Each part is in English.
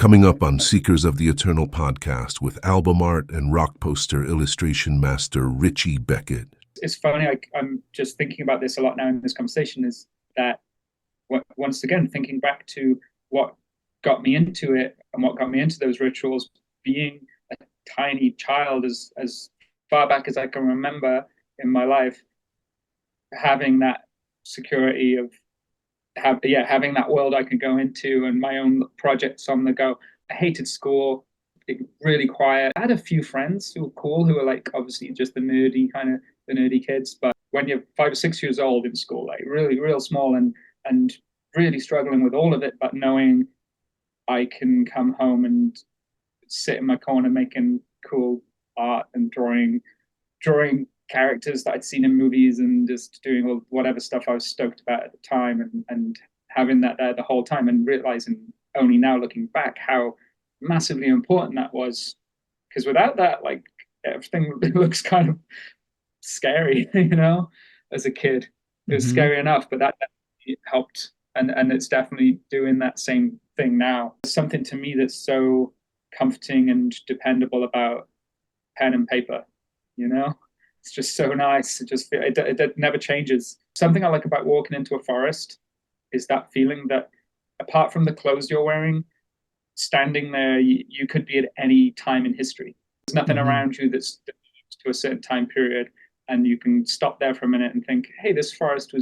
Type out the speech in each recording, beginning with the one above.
Coming up on Seekers of the Eternal podcast with album art and rock poster illustration master Richey Beckett. It's funny, I'm just thinking about this a lot now in this conversation, is that once again, thinking back to what got me into it and what got me into those rituals, being a tiny child as far back as I can remember in my life, having that security of having that world I could go into and my own projects on the go. I hated school, really quiet. I had a few friends who were cool, who were like obviously just the nerdy kids. But when you're 5 or 6 years old in school, like really real small and really struggling with all of it, but knowing I can come home and sit in my corner making cool art and drawing characters that I'd seen in movies and just doing whatever stuff I was stoked about at the time, and having that there the whole time, and realizing only now looking back how massively important that was, because without that, like, everything looks kind of scary, as a kid. It was scary enough, but that definitely helped, and it's definitely doing that same thing now. Something to me that's so comforting and dependable about pen and paper, It's just so nice. It never changes. Something I like about walking into a forest is that feeling that, apart from the clothes you're wearing, standing there, you could be at any time in history. There's nothing around you that's to a certain time period, and you can stop there for a minute and think, hey, this forest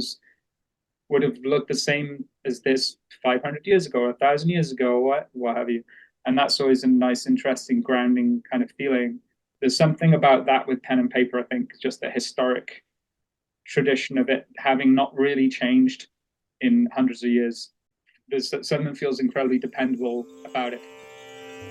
would have looked the same as this 500 years ago or 1,000 years ago, or what have you. And that's always a nice, interesting, grounding kind of feeling. There's something about that with pen and paper, I think, just the historic tradition of it having not really changed in hundreds of years. There's something that feels incredibly dependable about it.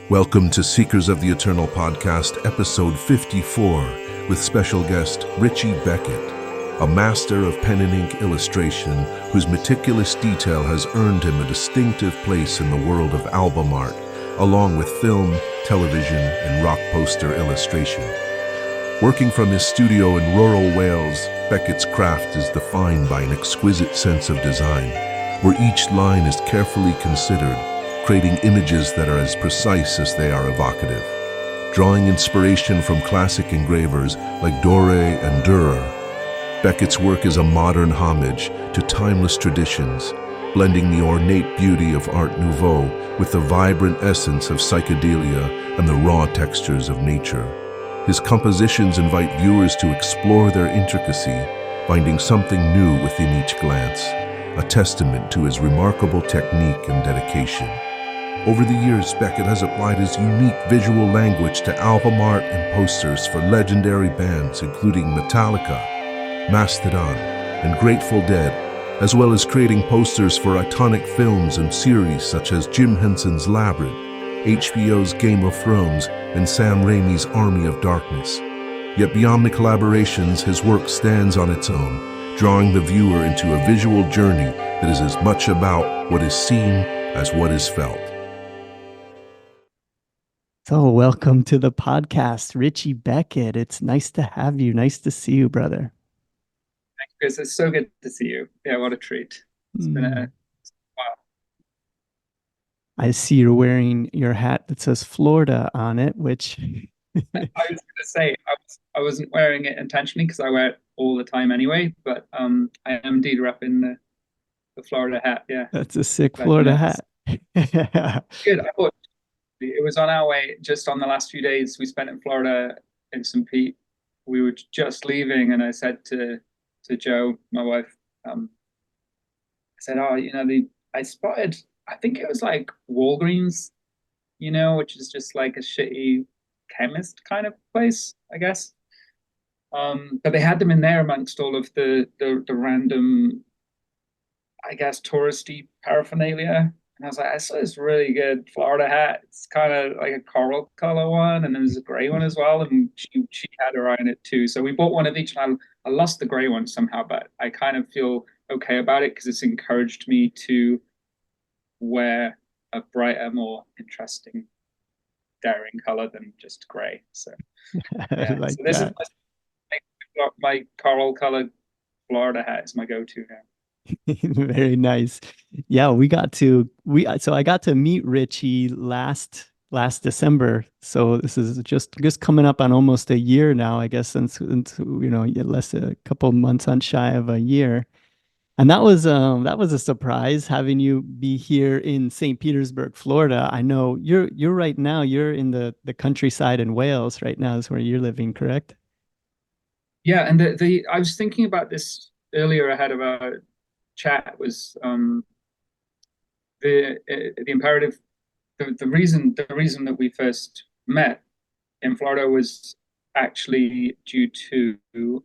Welcome to Seekers of the Eternal podcast, episode 54, with special guest Richey Beckett, a master of pen and ink illustration whose meticulous detail has earned him a distinctive place in the world of album art, along with film, television, and rock poster illustration. Working from his studio in rural Wales, Beckett's craft is defined by an exquisite sense of design, where each line is carefully considered, creating images that are as precise as they are evocative. Drawing inspiration from classic engravers like Doré and Dürer, Beckett's work is a modern homage to timeless traditions, blending the ornate beauty of Art Nouveau with the vibrant essence of psychedelia and the raw textures of nature. His compositions invite viewers to explore their intricacy, finding something new within each glance, a testament to his remarkable technique and dedication. Over the years, Beckett has applied his unique visual language to album art and posters for legendary bands including Metallica, Mastodon, and Grateful Dead, as well as creating posters for iconic films and series such as Jim Henson's Labyrinth, HBO's Game of Thrones, and Sam Raimi's Army of Darkness. Yet beyond the collaborations, his work stands on its own, drawing the viewer into a visual journey that is as much about what is seen as what is felt. So welcome to the podcast, Richey Beckett. It's nice to have you. Nice to see you, brother. Thanks, Chris. It's so good to see you. Yeah, what a treat. It's been a while. I see you're wearing your hat that says Florida on it, which I was going to say I wasn't wearing it intentionally because I wear it all the time anyway, but I am indeed repping the Florida hat. Yeah, that's a sick Florida hat. Good. I thought it was on our way just on the last few days we spent in Florida in St. Pete. We were just leaving, and I said to Joe, my wife, I said, I spotted, I think it was like Walgreens, which is just like a shitty chemist kind of place, I guess. But they had them in there amongst all of the random, I guess, touristy paraphernalia. And I was like, I saw this really good Florida hat. It's kind of like a coral color one, and there's a gray one as well. And she had her eye on it too. So we bought one of each, and I lost the gray one somehow, but I kind of feel okay about it because it's encouraged me to wear a brighter, more interesting, daring color than just gray. So, yeah. Like so this that. is my coral colored Florida hat is my go-to now. Very nice. Yeah, so I got to meet Richie last December. So this is just coming up on almost a year now, I guess, since less a couple months on shy of a year. And that was a surprise having you be here in St. Petersburg, Florida. I know you're right now, you're in the countryside in Wales right now is where you're living, correct? Yeah, and the I was thinking about this earlier ahead of our chat was the imperative the reason that we first met in Florida was actually due to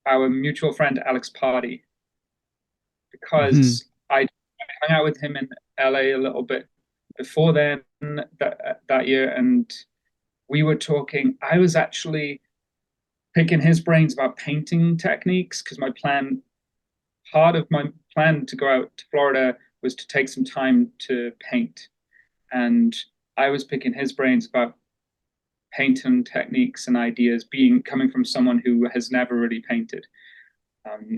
our mutual friend Alex Party, Hmm. because I hung out with him in LA a little bit before then that year, and we were talking. I was actually picking his brains about painting techniques because part of my plan to go out to Florida was to take some time to paint, and I was picking his brains about painting techniques and ideas, being coming from someone who has never really painted.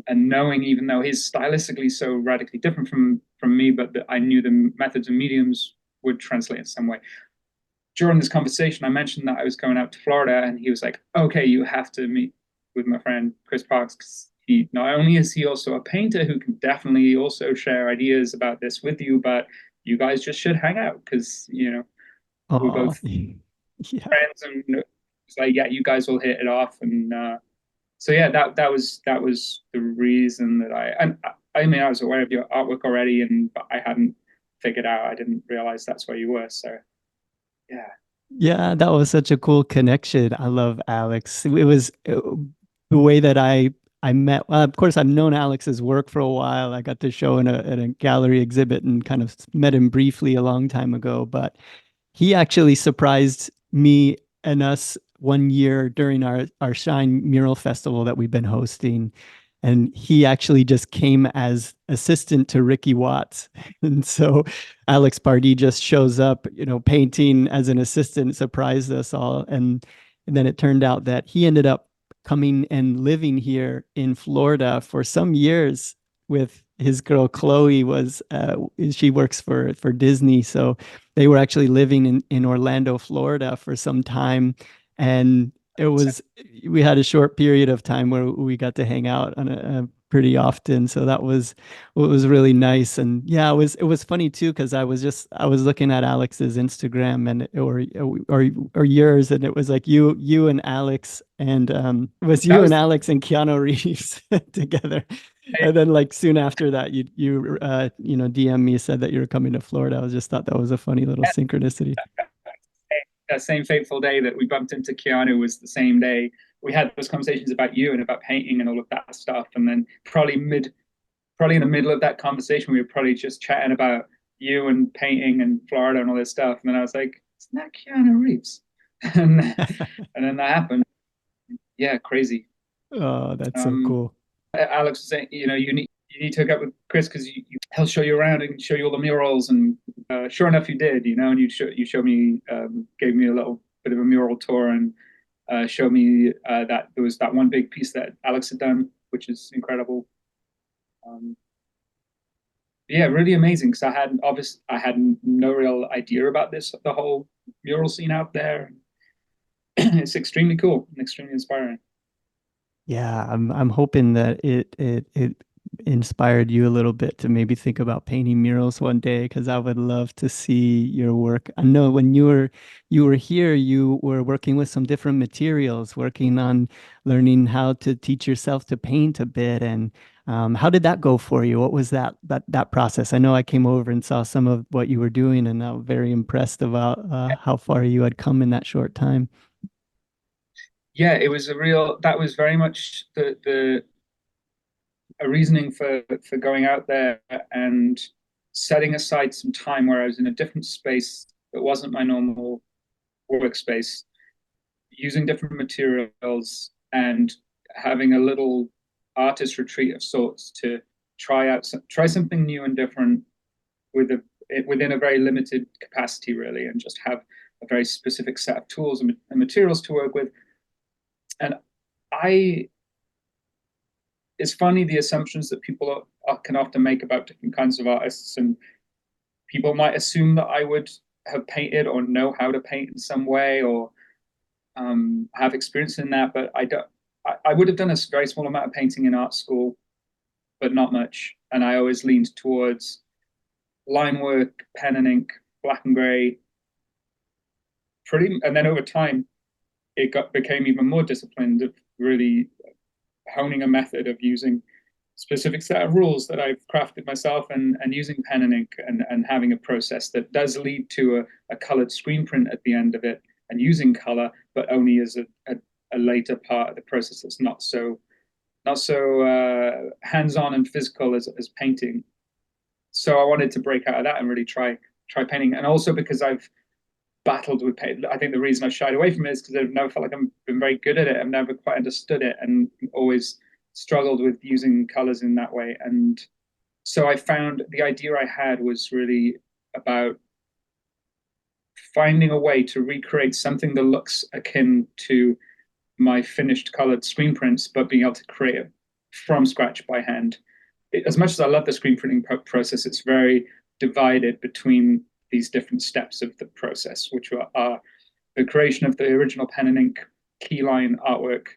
And knowing, even though he's stylistically so radically different from me, but that I knew the methods and mediums would translate in some way. During this conversation, I mentioned that I was going out to Florida, and he was like, "Okay, you have to meet with my friend Chris Parks, because he not only is he also a painter who can definitely also share ideas about this with you, but you guys just should hang out because we're Oh, both yeah. friends." And it's like, yeah, you guys will hit it off. And so yeah, that was the reason that I mean, I was aware of your artwork already, but I hadn't figured out. I didn't realize that's where you were. So yeah. Yeah, that was such a cool connection. I love Alex. It was the way that I met. Well, of course, I've known Alex's work for a while. I got to show in a gallery exhibit and kind of met him briefly a long time ago. But he actually surprised me and us one year during our Shine Mural Festival that we've been hosting. And he actually just came as assistant to Ricky Watts. And so Alex Pardee just shows up, painting as an assistant, surprised us all. And then it turned out that he ended up coming and living here in Florida for some years with his girl Chloe. Was She works for Disney, so they were actually living in Orlando, Florida for some time. And it was we had a short period of time where we got to hang out on a pretty often. So that was what was really nice. And yeah, it was funny too, because I was looking at Alex's Instagram and or yours, and it was like you and Alex, and it was That you and was Alex and Keanu Reeves together. And then like soon after that, you DM me, said that you were coming to Florida. I just thought that was a funny little synchronicity. that same fateful day that we bumped into Keanu was the same day we had those conversations about you and about painting and all of that stuff. And then probably in the middle of that conversation, we were probably just chatting about you and painting and Florida and all this stuff. And then I was like, "Isn't that Keanu Reeves?" and and then that happened. Yeah, crazy. Oh, that's so Um, cool. Alex was saying, you need to hook up with Chris because he'll show you around and show you all the murals. And sure enough, you did, and you showed me, gave me a little bit of a mural tour, and showed me that there was that one big piece that Alex had done, which is incredible. Um, yeah, really amazing, because I had no real idea about the whole mural scene out there. It's extremely cool and extremely inspiring. Yeah, I'm hoping that it inspired you a little bit to maybe think about painting murals one day, because I would love to see your work. I know when you were here, you were working with some different materials, working on learning how to teach yourself to paint a bit. And how did that go for you? What was that process? I know I came over and saw some of what you were doing, and I'm very impressed about how far you had come in that short time. Yeah, that was very much the a reasoning for going out there and setting aside some time where I was in a different space that wasn't my normal workspace, using different materials and having a little artist retreat of sorts to try something new and different within a very limited capacity, really, and just have a very specific set of tools and materials to work with. And I it's funny the assumptions that people can often make about different kinds of artists, and people might assume that I would have painted or know how to paint in some way, or have experience in that, but I don't. I would have done a very small amount of painting in art school, but not much. And I always leaned towards line work, pen and ink, black and gray. And then over time, it became even more disciplined of really honing a method of using specific set of rules that I've crafted myself, and using pen and ink, and having a process that does lead to a colored screen print at the end of it, and using color, but only as a later part of the process that's not so hands-on and physical as painting. So I wanted to break out of that and really try painting. And also because I've battled with paint, I think the reason I shied away from it is because I've never felt like I've been very good at it. I've never quite understood it, and always struggled with using colors in that way. And so I found the idea I had was really about finding a way to recreate something that looks akin to my finished colored screen prints, but being able to create it from scratch by hand. As much as I love the screen printing process, it's very divided between these different steps of the process, which are the creation of the original pen and ink keyline artwork,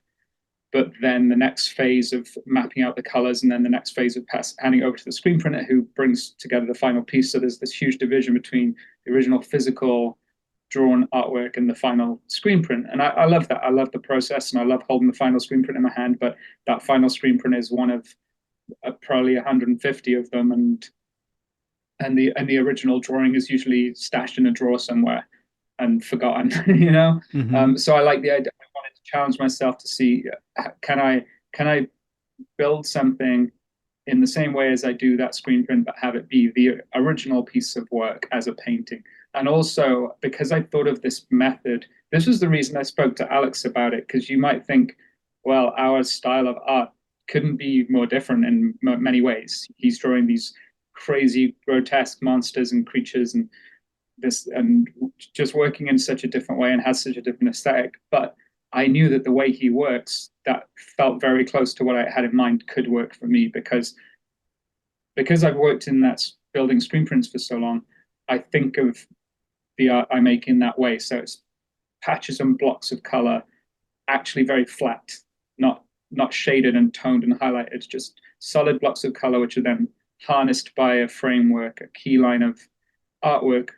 but then the next phase of mapping out the colors, and then the next phase of handing over to the screen printer, who brings together the final piece. So there's this huge division between the original physical drawn artwork and the final screen print. And I love that. I love the process, and I love holding the final screen print in my hand, but that final screen print is one of probably 150 of them. And the original drawing is usually stashed in a drawer somewhere and forgotten, you know? Mm-hmm. So I like the idea. I wanted to challenge myself to see, can I build something in the same way as I do that screen print, but have it be the original piece of work as a painting. And also, because I thought of this method, this was the reason I spoke to Alex about it, because you might think, well, our style of art couldn't be more different in many ways. He's drawing these crazy, grotesque monsters and creatures, and just working in such a different way, and has such a different aesthetic. But I knew that the way he works, that felt very close to what I had in mind could work for me, because I've worked in that building screen prints for so long. I think of the art I make in that way. So it's patches and blocks of color, actually very flat, not shaded and toned and highlighted. It's just solid blocks of color, which are then harnessed by a framework, a key line of artwork,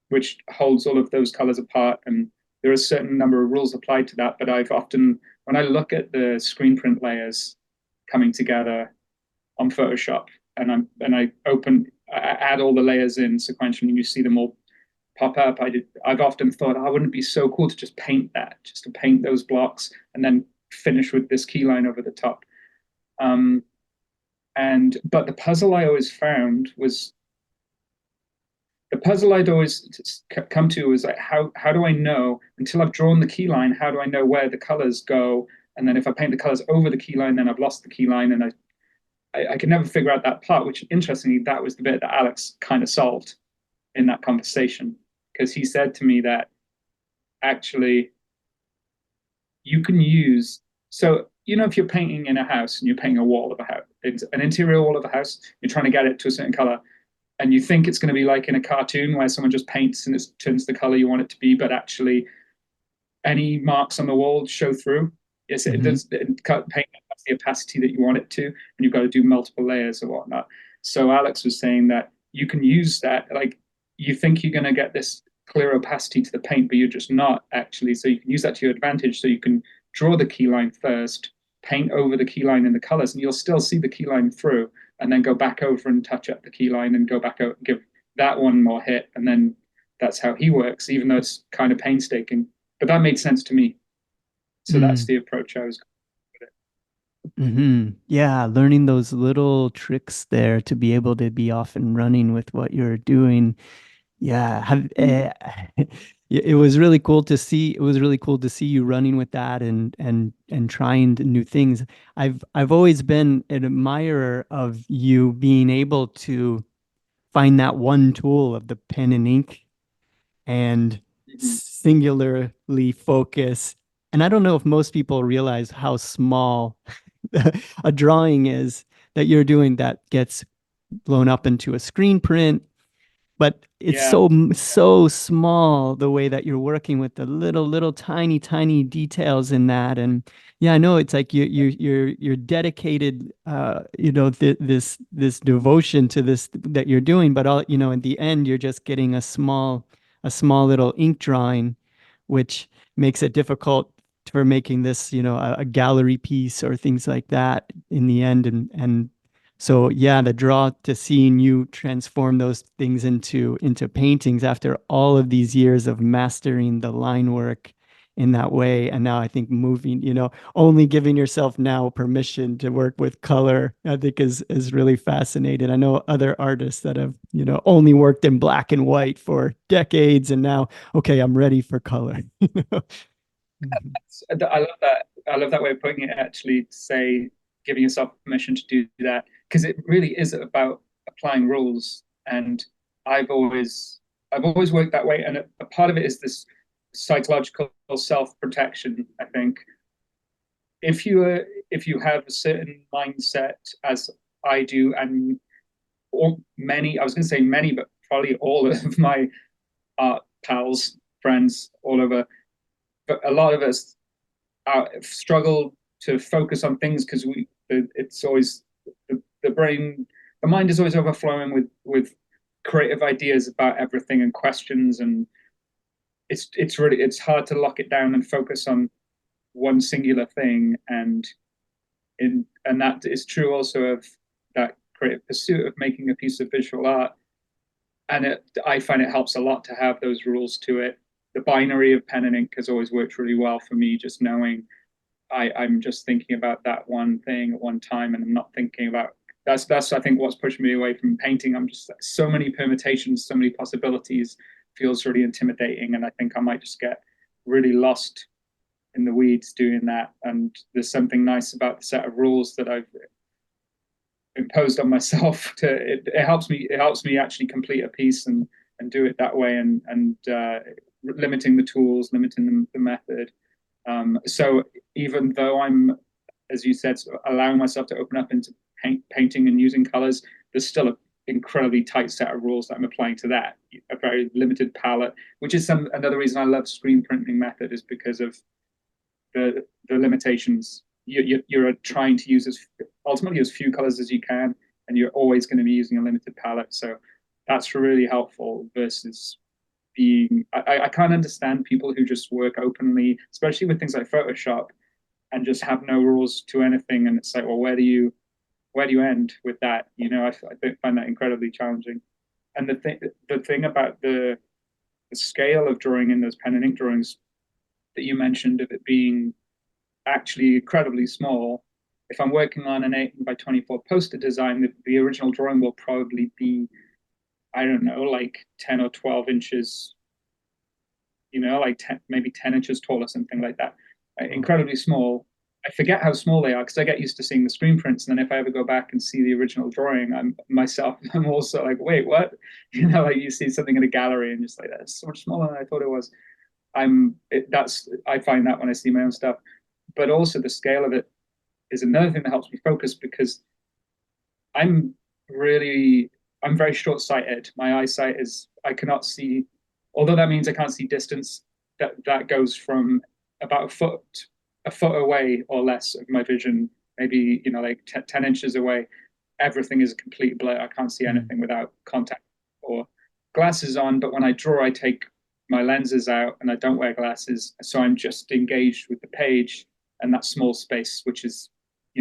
which holds all of those colors apart. And there are a certain number of rules applied to that. But I've often, when I look at the screen print layers coming together on Photoshop, and I add all the layers in sequentially, and you see them all pop up. I've often thought, oh, wouldn't it be so cool to just paint that, just to paint those blocks and then finish with this key line over the top. But the puzzle I always found was, the puzzle I'd always come to was like, how do I know, until I've drawn the key line, how do I know where the colors go? And then if I paint the colors over the key line, then I've lost the key line, and I could never figure out that part, which interestingly, that was the bit that Alex kind of solved in that conversation, because he said to me that actually you can use, so, you know, if you're painting in a house and you're painting a wall of a house, it's an interior wall of a house, you're trying to get it to a certain color, and you think it's going to be like in a cartoon where someone just paints and it turns the color you want it to be, but actually any marks on the wall show through. Yes, it does. Paint has the opacity that you want it to, and you've got to do multiple layers or whatnot. So Alex was saying that you can use that, like, you think you're going to get this clear opacity to the paint, but you're just not actually. So you can use that to your advantage. So you can draw the key line first, paint over the key line in the colors, and you'll still see the key line through, and then go back over and touch up the key line and go back out and give that one more hit. And then that's how he works, even though it's kind of painstaking. But that made sense to me. So that's the approach I was going with it. Mm-hmm. Yeah, learning those little tricks there to be able to be off and running with what you're doing. Yeah, it was really cool to see. It was really cool to see you running with that and trying new things. I've always been an admirer of you being able to find that one tool of the pen and ink and singularly focus. And I don't know if most people realize how small a drawing is, that you're doing that gets blown up into a screen print, but it's Yeah. so small the way that you're working with the little tiny details in that. And yeah, I know it's like you're dedicated, this devotion to this that you're doing, but all, in the end you're just getting a small little ink drawing, which makes it difficult for making this, a gallery piece or things like that in the end. And so yeah, the draw to seeing you transform those things into paintings after all of these years of mastering the line work in that way. And now I think moving, only giving yourself now permission to work with color, I think is really fascinating. I know other artists that have, only worked in black and white for decades and now, okay, I'm ready for color. Mhm. I love that. I love that way of putting it, actually, to say giving yourself permission to do that, because it really is about applying rules. And I've always I've always worked that way. And a part of it is this psychological self-protection, I think. If you have a certain mindset, as I do, and or many, I was going to say many, but probably all of my art pals, friends all over, but a lot of us struggle to focus on things because it's always the brain, the mind is always overflowing with creative ideas about everything and questions, and it's hard to lock it down and focus on one singular thing. And that is true also of that creative pursuit of making a piece of visual art. And I find it helps a lot to have those rules to it. The binary of pen and ink has always worked really well for me, just knowing I'm just thinking about that one thing at one time, and I'm not thinking about that's I think what's pushed me away from painting. I'm just so many permutations, so many possibilities, feels really intimidating, and I think I might just get really lost in the weeds doing that. And there's something nice about the set of rules that I've imposed on myself. It helps me actually complete a piece and do it that way, and limiting the tools, limiting the method. So even though I'm, as you said, sort of allowing myself to open up into painting and using colors, there's still an incredibly tight set of rules that I'm applying to that. A very limited palette, which is another reason I love screen printing method, is because of the limitations. You're trying to use ultimately as few colors as you can, and you're always going to be using a limited palette. So that's really helpful versus I can't understand people who just work openly, especially with things like Photoshop, and just have no rules to anything. And it's like, well, where do you end with that? I find that incredibly challenging. And the thing about the scale of drawing in those pen and ink drawings that you mentioned, of it being actually incredibly small. If I'm working on an 8x24 poster design, the original drawing will probably be, I don't know, like 10 or 12 inches, like 10, maybe 10 inches tall or something like that. Incredibly small. I forget how small they are because I get used to seeing the screen prints. And then if I ever go back and see the original drawing, I'm also like, wait, what? Like you see something in a gallery and just like, that's so much smaller than I thought it was. I find that when I see my own stuff. But also the scale of it is another thing that helps me focus, because I'm very short-sighted. My eyesight I cannot see, although that means I can't see distance. That goes from about a foot away or less of my vision, maybe, like 10 inches away. Everything is a complete blur. I can't see anything without contact or glasses on. But when I draw, I take my lenses out and I don't wear glasses. So I'm just engaged with the page and that small space, which is,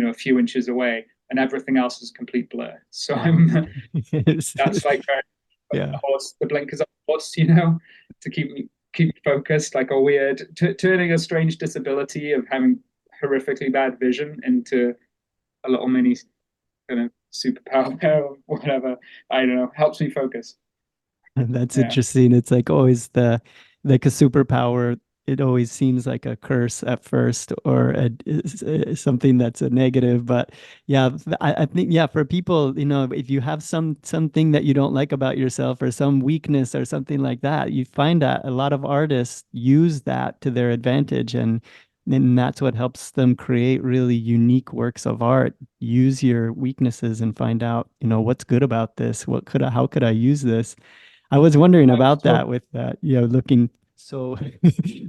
a few inches away, and everything else is a complete blur. So that's like yeah. a horse, the blinkers of a horse, to keep me focused, like a weird, turning a strange disability of having horrifically bad vision into a little mini kind of superpower or whatever. I don't know, helps me focus. That's Yeah. interesting. It's like always like a superpower. It always seems like a curse at first, or something that's a negative. But yeah, I think, yeah, for people, if you have something that you don't like about yourself or some weakness or something like that, you find that a lot of artists use that to their advantage. And And that's what helps them create really unique works of art. Use your weaknesses and find out, what's good about this. How could I use this? I was wondering about that with that, looking so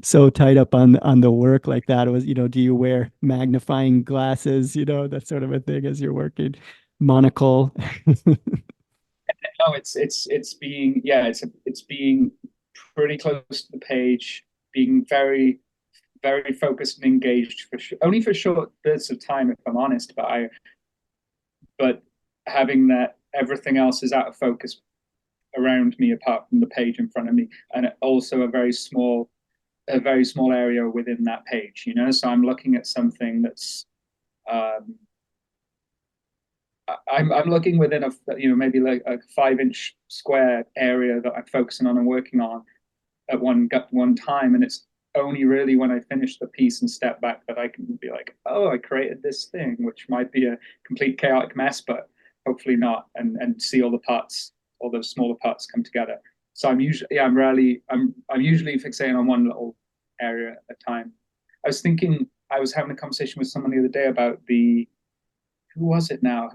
so tight up on the work like that. It was, do you wear magnifying glasses, that sort of a thing as you're working? Monocle. No, it's being it's being pretty close to the page, being very very focused and engaged only for short bits of time, if I'm honest. But having that everything else is out of focus around me apart from the page in front of me, and also a very small area within that page. So I'm looking at something that's I'm looking within a maybe like a 5-inch square area that I'm focusing on and working on at one time, and it's only really when I finish the piece and step back that I can be like, oh, I created this thing, which might be a complete chaotic mess, but hopefully not, and see all the parts, all those smaller parts come together. So I'm usually fixating on one little area at a time. I was having a conversation with someone the other day about who was it now?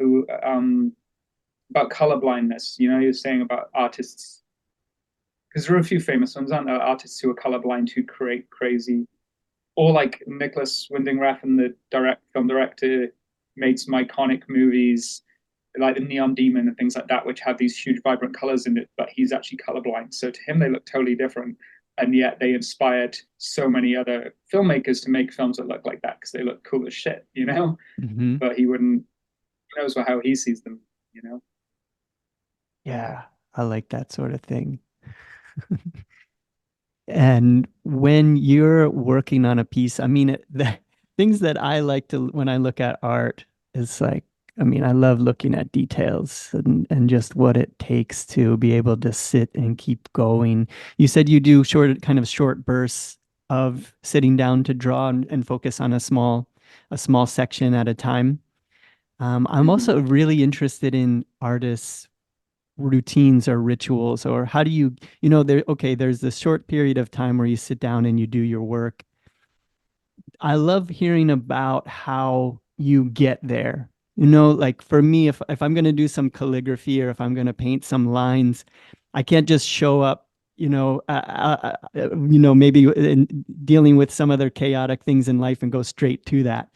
About colorblindness. You're saying about artists, because there are a few famous ones, aren't there? Artists who are colorblind who create crazy, or like Nicholas Winding Refn, the film director, made some iconic movies like the Neon Demon and things like that, which have these huge vibrant colors in it, but he's actually colorblind. So to him, they look totally different. And yet they inspired so many other filmmakers to make films that look like that because they look cool as shit, Mm-hmm. But he wouldn't, who knows how he sees them, Yeah, I like that sort of thing. And when you're working on a piece, I mean, the things that I like to, when I look at art, is like, I mean, I love looking at details and just what it takes to be able to sit and keep going. You said you do kind of short bursts of sitting down to draw and focus on a small section at a time. I'm Mm-hmm. also really interested in artists' routines or rituals, or how do there's this short period of time where you sit down and you do your work. I love hearing about how you get there. Like for me, if I'm going to do some calligraphy or if I'm going to paint some lines, I can't just show up, maybe in dealing with some other chaotic things in life and go straight to that.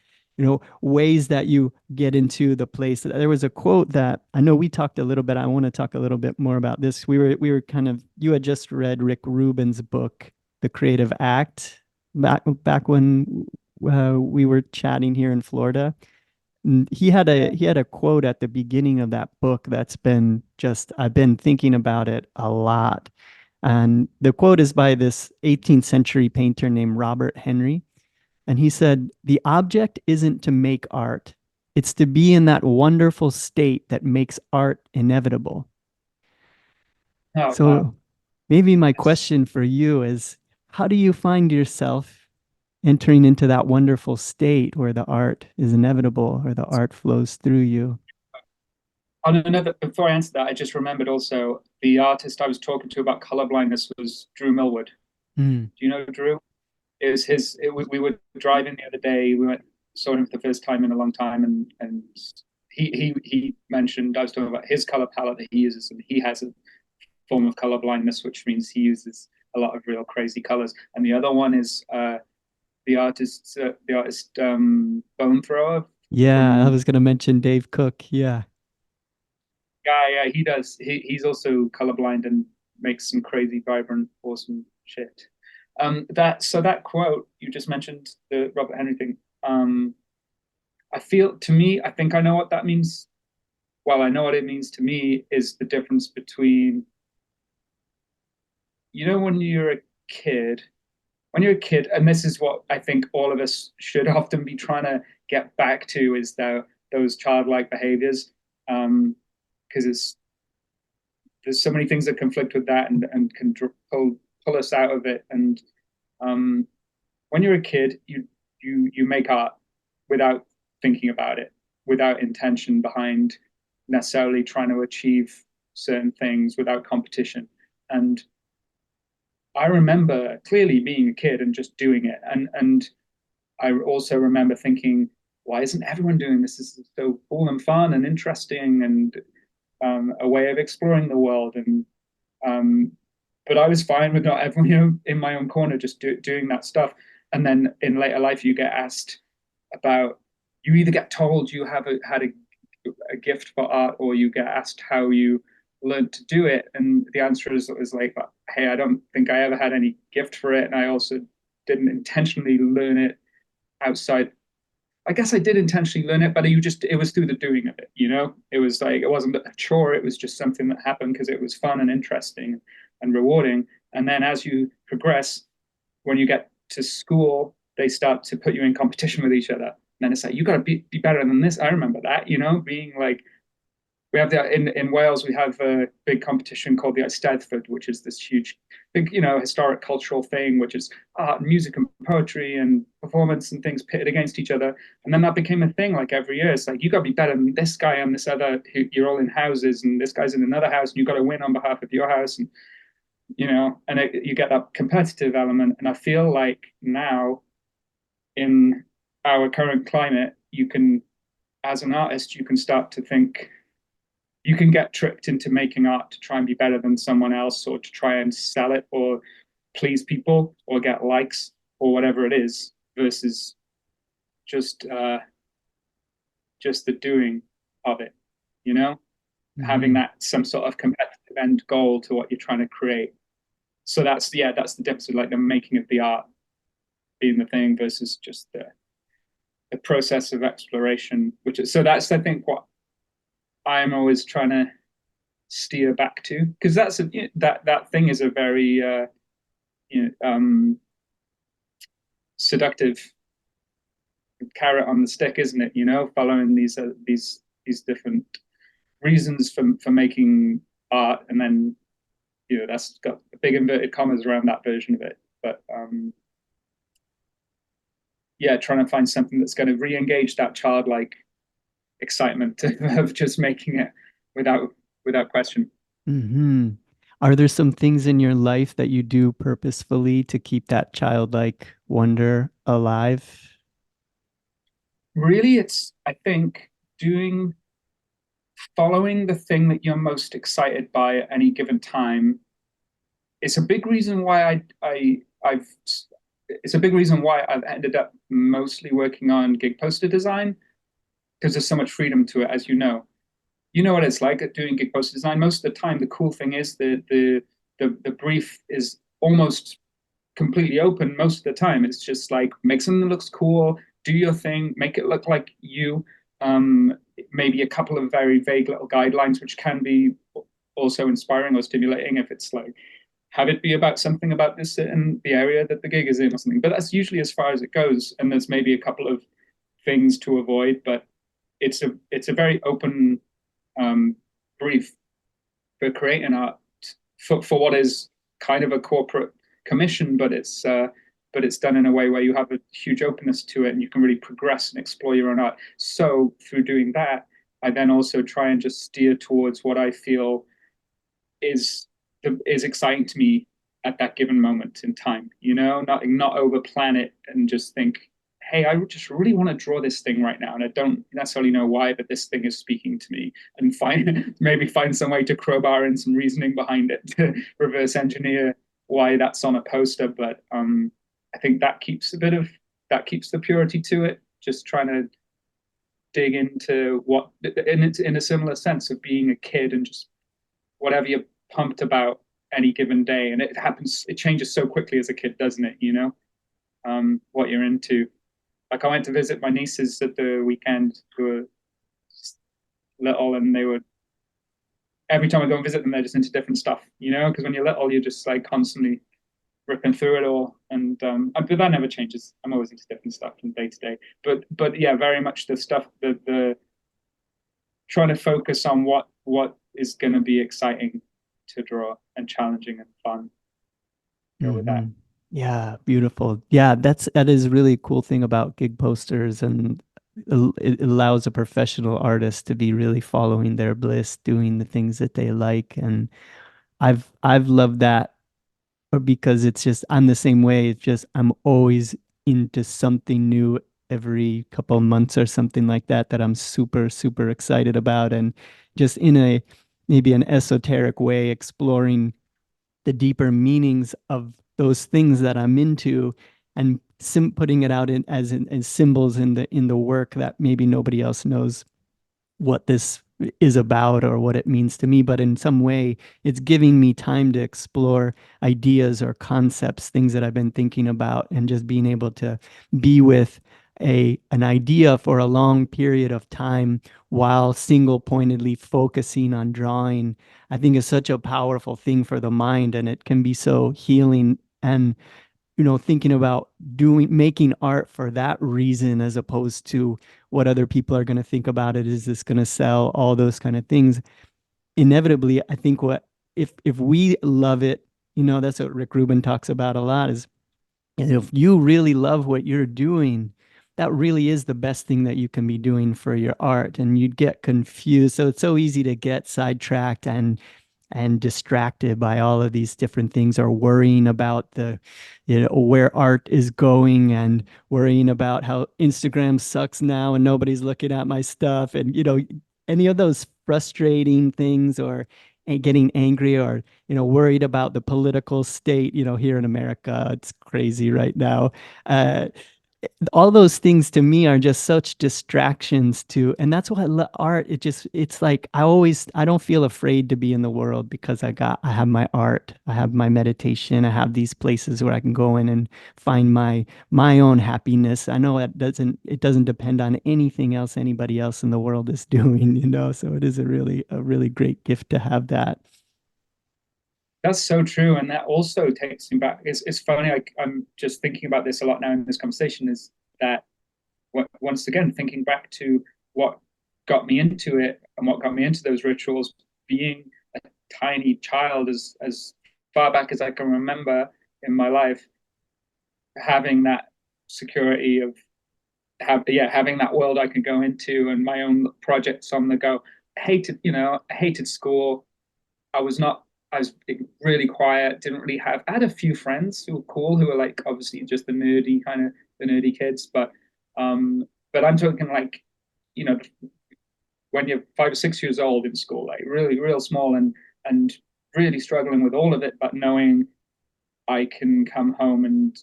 Ways that you get into the place. There was a quote that I know we talked a little bit. I want to talk a little bit more about this. We were you had just read Rick Rubin's book, The Creative Act, back when we were chatting here in Florida. And he had a quote at the beginning of that book that's been just I've been thinking about it a lot. And the quote is by this 18th century painter named Robert Henry. And he said, "The object isn't to make art, it's to be in that wonderful state that makes art inevitable." Oh, wow. So maybe my Yes. question for you is, how do you find yourself entering into that wonderful state where the art is inevitable or the art flows through you? On another, before I answer that, I just remembered also the artist I was talking to about colorblindness was Drew Millwood. Mm. Do you know Drew? It was we were driving the other day. We saw him for the first time in a long time, and he mentioned, I was talking about his color palette that he uses, and he has a form of color blindness, which means he uses a lot of real crazy colors. And the other one is the artist Bone Thrower Yeah, I from was going to mention Dave Cook. Yeah. yeah, he does. He's also colorblind and makes some crazy, vibrant, awesome shit. That quote you just mentioned, the Robert Henry thing. I feel to me, I think I know what that means. Well, I know what it means to me is the difference between when you're a kid, and this is what I think all of us should often be trying to get back to, is those childlike behaviors, because there's so many things that conflict with that and can pull us out of it. And um, when you're a kid, you make art without thinking about it, without intention behind necessarily trying to achieve certain things, without competition. And I remember clearly being a kid and just doing it. And I also remember thinking, why isn't everyone doing this? This is so cool and fun and interesting, and a way of exploring the world. And but I was fine with not everyone, in my own corner, just doing that stuff. And then in later life, you get asked about, you either get told you have had a gift for art, or you get asked how you learned to do it. And the answer is like, hey, I don't think I ever had any gift for it. And I also didn't intentionally learn it outside. I guess I did intentionally learn it, but it was through the doing of it, It was like, it wasn't a chore, it was just something that happened because it was fun and interesting and rewarding. And then as you progress, when you get to school, they start to put you in competition with each other. And then it's like, you got to be better than this. I remember that, being like, we have that in Wales. We have a big competition called the Eisteddfod, which is this huge, big, historic cultural thing, which is art, and music, and poetry, and performance, and things pitted against each other. And then that became a thing. Like every year, it's like, you got to be better than this guy and this other. You're all in houses, and this guy's in another house, and you got to win on behalf of your house, and you get that competitive element. And I feel like now, in our current climate, you can, as an artist, you can start to think, you can get tricked into making art to try and be better than someone else, or to try and sell it, or please people, or get likes, or whatever it is, versus just the doing of it, having that some sort of competitive end goal to what you're trying to create. So that's the difference of like the making of the art being the thing versus just the process of exploration, that's, I think, what I'm always trying to steer back to, because that thing is a very seductive carrot on the stick, isn't it? Following these different reasons for making art, and then that's got big inverted commas around that version of it. But trying to find something that's going to re-engage that childlike excitement of just making it without question. Mm-hmm. Are there some things in your life that you do purposefully to keep that childlike wonder alive? Really, it's, I think, following the thing that you're most excited by at any given time. It's a big reason why it's a big reason why I've ended up mostly working on gig poster design, because there's so much freedom to it, as you know. You know what it's like at doing gig poster design. Most of the time, the cool thing is the brief is almost completely open most of the time. It's just like, make something that looks cool, do your thing, make it look like you. Maybe a couple of very vague little guidelines, which can be also inspiring or stimulating if it's like, have it be about something about this in the area that the gig is in or something. But that's usually as far as it goes. And there's maybe a couple of things to avoid, but it's a very open brief for creating art for what is kind of a corporate commission, but it's done in a way where you have a huge openness to it, and you can really progress and explore your own art. So through doing that, I then also try and just steer towards what I feel is exciting to me at that given moment in time. Not over plan it and just think, hey, I just really want to draw this thing right now, and I don't necessarily know why, but this thing is speaking to me, and maybe find some way to crowbar in some reasoning behind it to reverse engineer why that's on a poster. But I think that keeps the purity to it. Just trying to dig into what, and it's in a similar sense of being a kid and just whatever you're pumped about any given day, and it changes so quickly as a kid, doesn't it? What you're into. Like, I went to visit my nieces at the weekend, who were little, and they were, every time I go and visit them, they're just into different stuff, because when you're little, you're just like constantly ripping through it all. But that never changes. I'm always into different stuff from day to day. But yeah, very much the stuff, the trying to focus on what is going to be exciting to draw and challenging and fun. Go with that. Yeah, beautiful. Yeah, that is really a cool thing about gig posters, and it allows a professional artist to be really following their bliss, doing the things that they like. And I've loved that, because it's just, I'm the same way. It's just, I'm always into something new every couple of months or something like that, that I'm super, super excited about. And just in a maybe an esoteric way, exploring the deeper meanings of those things that I'm into, and putting it out as symbols in the work that maybe nobody else knows what this is about or what it means to me, but in some way it's giving me time to explore ideas or concepts, things that I've been thinking about, and just being able to be with an idea for a long period of time while single pointedly focusing on drawing, I think is such a powerful thing for the mind, and it can be so healing. And thinking about making art for that reason, as opposed to what other people are going to think about it. Is this going to sell? All those kind of things. Inevitably, I think if we love it, that's what Rick Rubin talks about a lot, is if you really love what you're doing, that really is the best thing that you can be doing for your art. And you'd get confused. So it's so easy to get sidetracked and distracted by all of these different things, or worrying about where art is going, and worrying about how Instagram sucks now and nobody's looking at my stuff, and any of those frustrating things, or getting angry, or worried about the political state. Here in America, it's crazy right now. uh, all those things to me are just such distractions to, and that's why I love art. It's like I don't feel afraid to be in the world, because I have my art, I have my meditation, I have these places where I can go in and find my own happiness. I know it doesn't depend on anything else anybody else in the world is doing, so it is a really great gift to have that. That's so true, and that also takes me back. It's funny. I'm just thinking about this a lot now in this conversation. Is that once again thinking back to what got me into it and what got me into those rituals, being a tiny child, as far back as I can remember in my life, having that security of having that world I could go into and my own projects on the go. I hated school. I was not. I was really quiet. Didn't really have. I had a few friends who were cool, who were like obviously just the nerdy kids. But I'm talking like, you know, when you're 5 or 6 years old in school, like really real small, and really struggling with all of it, but knowing I can come home and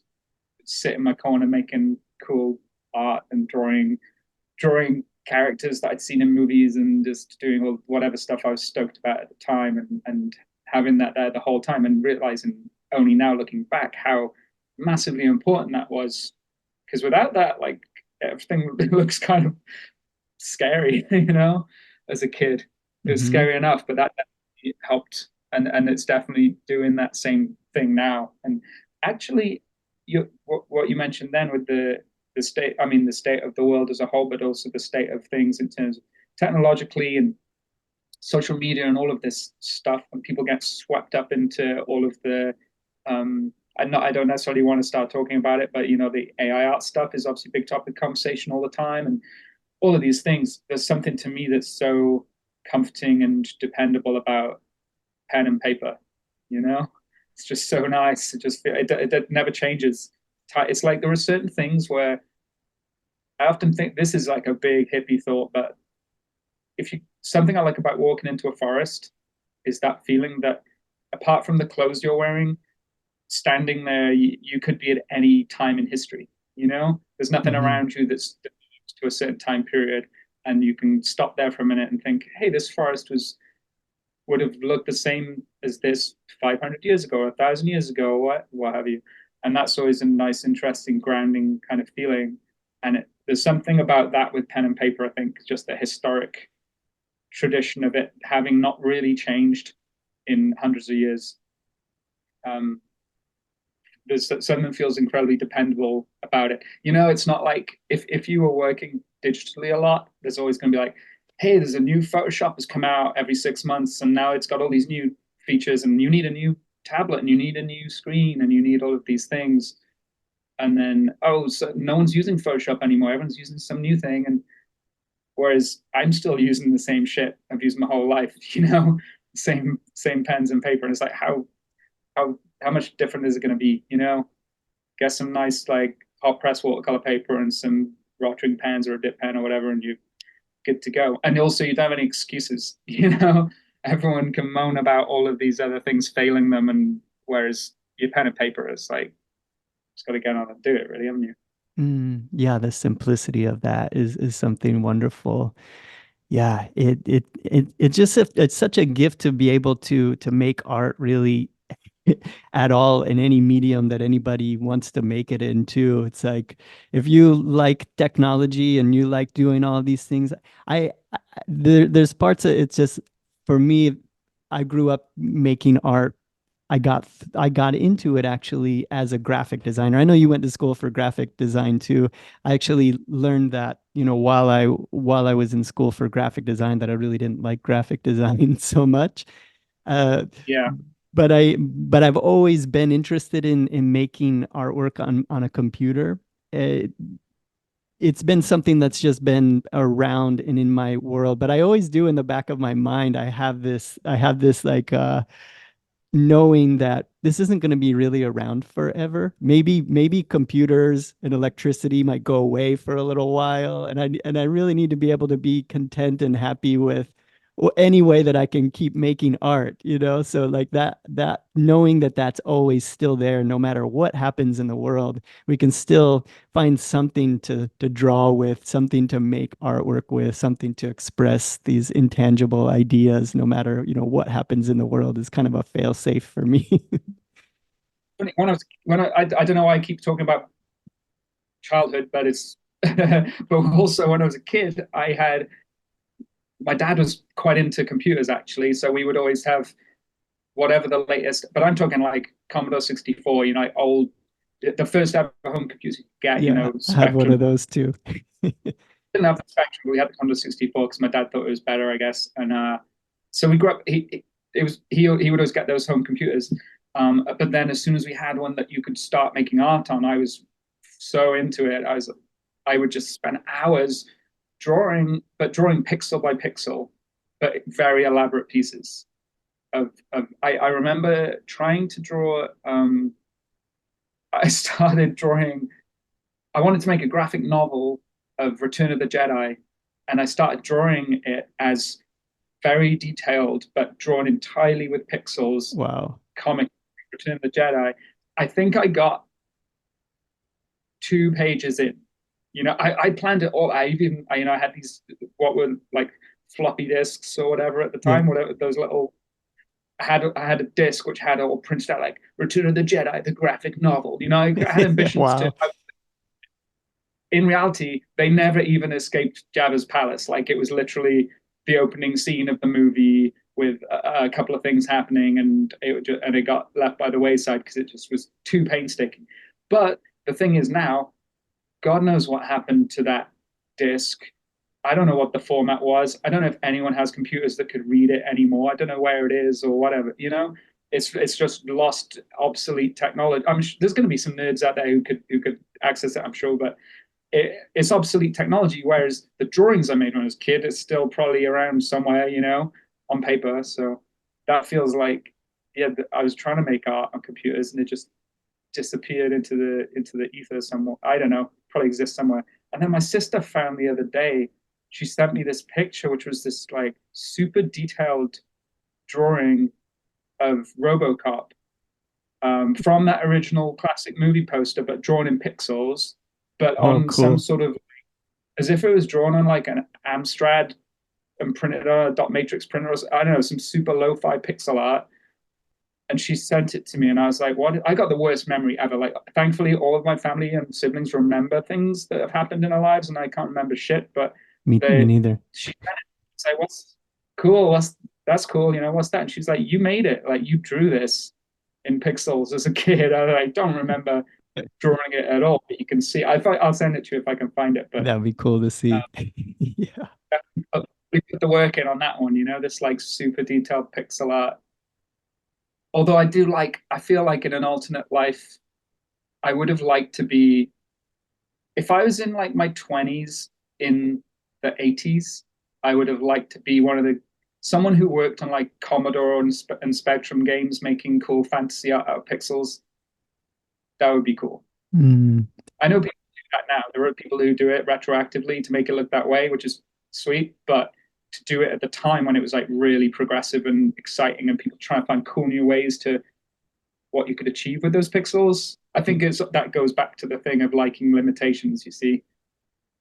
sit in my corner making cool art and drawing characters that I'd seen in movies, and just doing whatever stuff I was stoked about at the time, and having that there the whole time, and realizing only now looking back how massively important that was. Because without that, like everything looks kind of scary, as a kid. It was Hmm. scary enough, but that definitely helped. And it's definitely doing that same thing now. And actually, what you mentioned then with the state, I mean, the state of the world as a whole, but also the state of things in terms of technologically and social media and all of this stuff, and people get swept up into all of the I don't necessarily want to start talking about it, but the AI art stuff is obviously a big topic of conversation all the time, and all of these things. There's something to me that's so comforting and dependable about pen and paper. You know, it's just so nice. It never changes. It's like there are certain things where I often think this is like a big hippie thought, but if you something I like about walking into a forest is that feeling that apart from the clothes you're wearing, standing there, you could be at any time in history. There's nothing Hmm. around you that's to a certain time period, and you can stop there for a minute and think, hey, this forest would have looked the same as this 500 years ago, or 1,000 years ago, or what have you. And that's always a nice, interesting, grounding kind of feeling. And there's something about that with pen and paper. I think just the historic tradition of it having not really changed in hundreds of years. Um, there's something feels incredibly dependable about it. It's not like if you were working digitally a lot, there's always going to be like, hey, there's a new Photoshop has come out every 6 months, and now it's got all these new features, and you need a new tablet, and you need a new screen, and you need all of these things. And then, so no one's using Photoshop anymore. Everyone's using some new thing. And whereas I'm still using the same shit I've used my whole life, same pens and paper. And it's like, how much different is it going to be? Get some nice like hot press watercolor paper and some rotring pens or a dip pen or whatever, and you're good to go. And also, you don't have any excuses. Everyone can moan about all of these other things failing them, and whereas your pen and paper is like, just got to get on and do it, really, haven't you? Yeah, the simplicity of that is something wonderful. Yeah, it's such a gift to be able to make art really at all in any medium that anybody wants to make it into. It's like if you like technology and you like doing all these things, there's parts of it's just for me, I grew up making art. I got into it actually as a graphic designer. I know you went to school for graphic design too. I actually learned that, while I was in school for graphic design, that I really didn't like graphic design so much. Uh, Yeah. but I've always been interested in making artwork on a computer. Uh, it's been something that's just been around and in my world, but I always do in the back of my mind. I have this like knowing that this isn't going to be really around forever. Maybe computers and electricity might go away for a little while, and I really need to be able to be content and happy with any way that I can keep making art, So like that knowing that that's always still there, no matter what happens in the world, we can still find something to draw with, something to make artwork with, something to express these intangible ideas, no matter, what happens in the world is kind of a fail safe for me. I don't know why I keep talking about childhood, but it's but also when I was a kid, my dad was quite into computers actually, so we would always have whatever the latest. But I'm talking like Commodore 64, old, the first ever home computer you get, Yeah, I had one of Spectrum. those too. Didn't have the Spectrum. We had the Commodore 64 because my dad thought it was better, I guess. And so we grew up. He would always get those home computers. But then as soon as we had one that you could start making art on, I was so into it. I would just spend hours drawing pixel by pixel, but very elaborate pieces. I remember trying to draw. I started drawing. I wanted to make a graphic novel of Return of the Jedi, and I started drawing it as very detailed, but drawn entirely with pixels. Wow. Comic Return of the Jedi. I think I got 2 pages in. I planned it all. I had these what were like floppy disks or whatever at the Yeah. time, whatever those little. I had a disc which had all printed out like Return of the Jedi, the graphic novel. I had ambitions to. Wow. In reality, they never even escaped Jabba's palace. Like it was literally the opening scene of the movie with a couple of things happening, and it got left by the wayside because it just was too painstaking. But the thing is now, God knows what happened to that disc. I don't know what the format was. I don't know if anyone has computers that could read it anymore. I don't know where it is or whatever. It's just lost, obsolete technology. There's going to be some nerds out there who could access it, I'm sure, but it's obsolete technology. Whereas the drawings I made when I was a kid is still probably around somewhere, on paper. So that feels like, yeah, I was trying to make art on computers and it just disappeared into the ether somewhere. I don't know, probably exists somewhere. And then my sister found the other day, she sent me this picture, which was this like super detailed drawing of RoboCop from that original classic movie poster, but drawn in pixels, but Oh, on some cool. sort of as if it was drawn on like an Amstrad and printed on a dot matrix printer. I don't know, some super lo-fi pixel art. And she sent it to me, and I was like, "What?" I got the worst memory ever. Like, thankfully, all of my family and siblings remember things that have happened in our lives, and I can't remember shit. But Me they, neither. she say, "What's cool? That's cool? What's that?" And she's like, "You made it. Like, you drew this in pixels as a kid." I don't remember drawing it at all, but you can see. I'll send it to you if I can find it. But That'd be cool to see. Yeah. we put the work in on that one. This like super detailed pixel art. Although I feel like in an alternate life, I would have liked to be, if I was in like my 20s in the 80s, I would have liked to be someone who worked on like Commodore and Spectrum games making cool fantasy art out of pixels. That would be cool. Mm. I know people do that now. There are people who do it retroactively to make it look that way, which is sweet. But to do it at the time when it was like really progressive and exciting, and people trying to find cool new ways to what you could achieve with those pixels, I think that goes back to the thing of liking limitations. You see,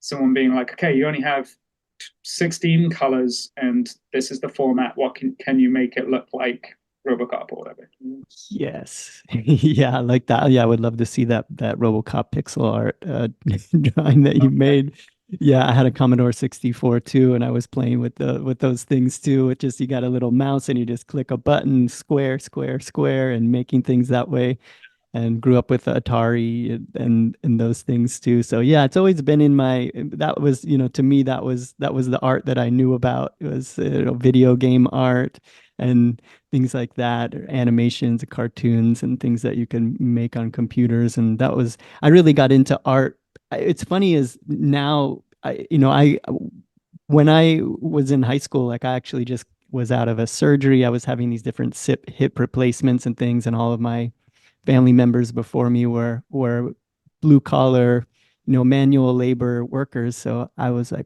someone being like, okay, you only have 16 colors, and this is the format. What can you make it look like RoboCop or whatever? Yes. Yeah, I like that. Yeah, I would love to see that RoboCop pixel art drawing that you made. Yeah, I had a Commodore 64 too, and I was playing with those things too. It just you got a little mouse and you just click a button, square, square, square, and making things that way. And grew up with Atari and those things too. So yeah, it's always been in my that was, to me that was the art that I knew about. It was video game art and things like that, or animations, cartoons and things that you can make on computers. And that was I really got into art. It's funny is now I when I was in high school, like I actually just was out of a surgery. I was having these different hip replacements and things, and all of my family members before me were blue collar, manual labor workers. So I was like,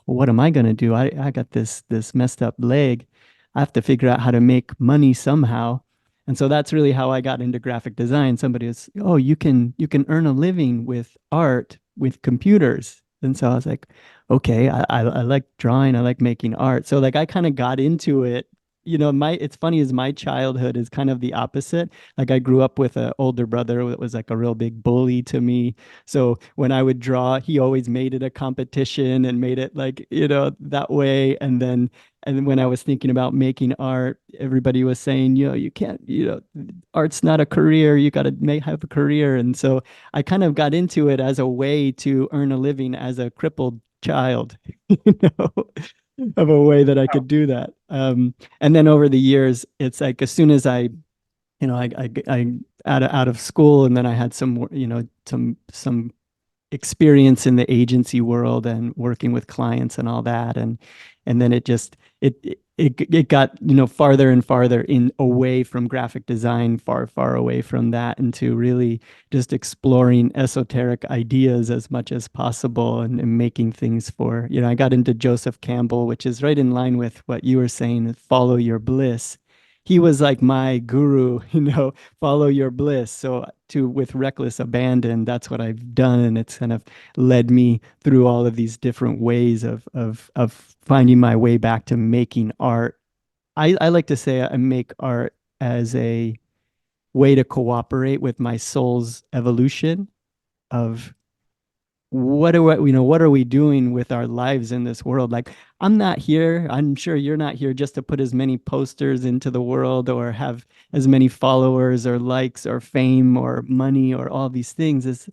what am I gonna do? I got this messed up leg. I have to figure out how to make money somehow. And so that's really how I got into graphic design. Somebody was, oh, you can earn a living with art with computers. And so I was like, okay, I like drawing, I like making art. So like I kind of got into it. My it's funny is my childhood is kind of the opposite. Like I grew up with an older brother that was like a real big bully to me. So when I would draw, he always made it a competition and made it like, that way. And then when I was thinking about making art, everybody was saying, you can't, art's not a career. You got to have a career. And so I kind of got into it as a way to earn a living as a crippled child, know, of a way that I Wow. could do that. And then over the years, it's like as soon as I out of school, and then I had some, some experience in the agency world and working with clients and all that, and then it got farther and farther in away from graphic design, far away from that, into really just exploring esoteric ideas as much as possible, and making things for I got into Joseph Campbell, which is right in line with what you were saying, follow your bliss. He was like my guru, follow your bliss. So with reckless abandon, that's what I've done, and it's kind of led me through all of these different ways of finding my way back to making art. I like to say I make art as a way to cooperate with my soul's evolution of what are we doing with our lives in this world? Like, I'm not here, I'm sure you're not here just to put as many posters into the world or have as many followers or likes or fame or money or all these things,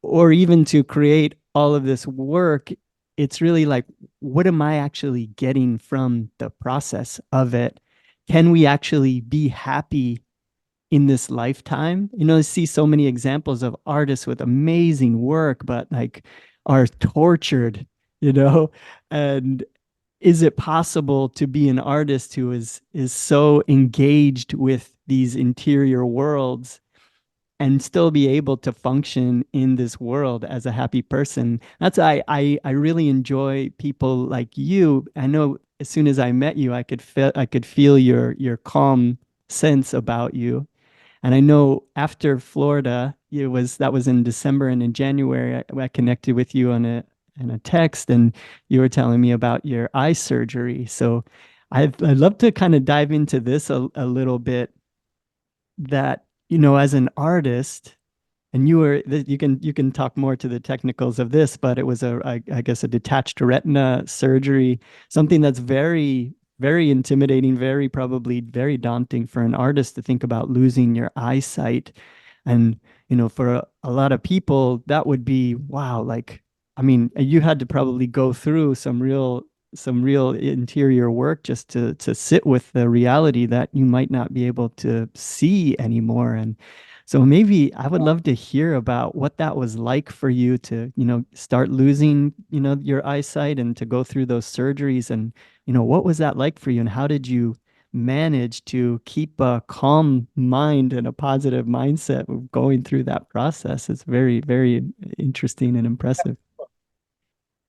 or even to create all of this work. It's really like, what am I actually getting from the process of it? Can we actually be happy in this lifetime? I see so many examples of artists with amazing work, but like are tortured, you know? And is it possible to be an artist who is so engaged with these interior worlds and still be able to function in this world as a happy person? That's I really enjoy people like you. I know as soon as I met you, I could feel your calm sense about you. And I know after Florida, that was in December, and in January, I connected with you on a text, and you were telling me about your eye surgery. So I'd love to kind of dive into this a little bit. That as an artist, and you can talk more to the technicals of this, but it was I guess a detached retina surgery, something that's very, very intimidating, very probably very daunting for an artist to think about losing your eyesight. And for a lot of people, that would be wow. Like, I mean, you had to probably go through some real interior work just to sit with the reality that you might not be able to see anymore. And so maybe I would love to hear about what that was like for you to, start losing, your eyesight and to go through those surgeries. And, what was that like for you? And how did you manage to keep a calm mind and a positive mindset going through that process. It's very, very interesting and impressive.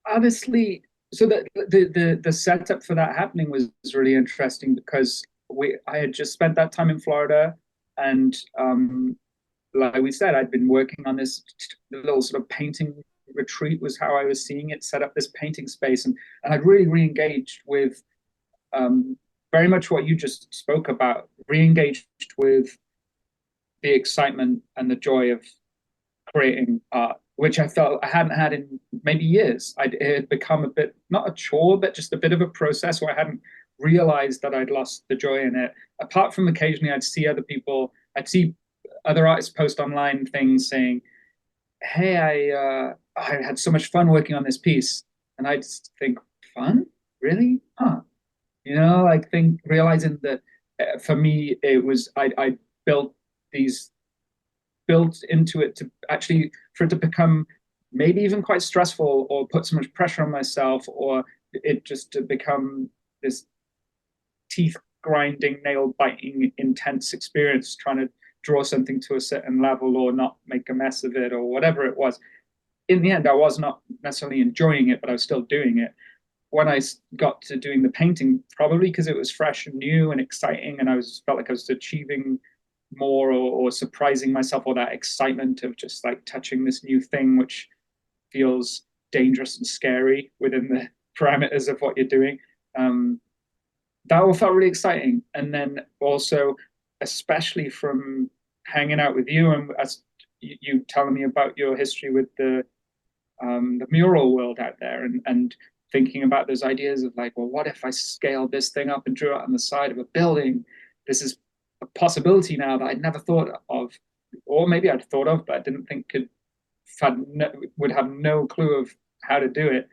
Honestly, so the setup for that happening was really interesting because I had just spent that time in Florida, and like we said, I'd been working on this little sort of painting retreat was how I was seeing it, set up this painting space, and I'd really re-engaged with very much what you just spoke about, re-engaged with the excitement and the joy of creating art, which I felt I hadn't had in maybe years. It had become a bit, not a chore, but just a bit of a process where I hadn't realized that I'd lost the joy in it. Apart from occasionally I'd see other artists post online things saying, hey, I had so much fun working on this piece. And I'd think, fun? Really? Huh. Like realizing that for me, it was, I built these built into it to actually for it to become maybe even quite stressful or put so much pressure on myself, or it just to become this teeth grinding, nail biting, intense experience trying to draw something to a certain level or not make a mess of it or whatever it was. In the end, I was not necessarily enjoying it, but I was still doing it. When I got to doing the painting, probably because it was fresh and new and exciting, and felt like I was achieving more or surprising myself, or that excitement of just like touching this new thing, which feels dangerous and scary within the parameters of what you're doing. That all felt really exciting. And then also, especially from hanging out with you and as you telling me about your history with the mural world out there, and thinking about those ideas of like, well, what if I scaled this thing up and drew it on the side of a building? This is a possibility now that I'd never thought of, or maybe I'd thought of, but I didn't think would have no clue of how to do it.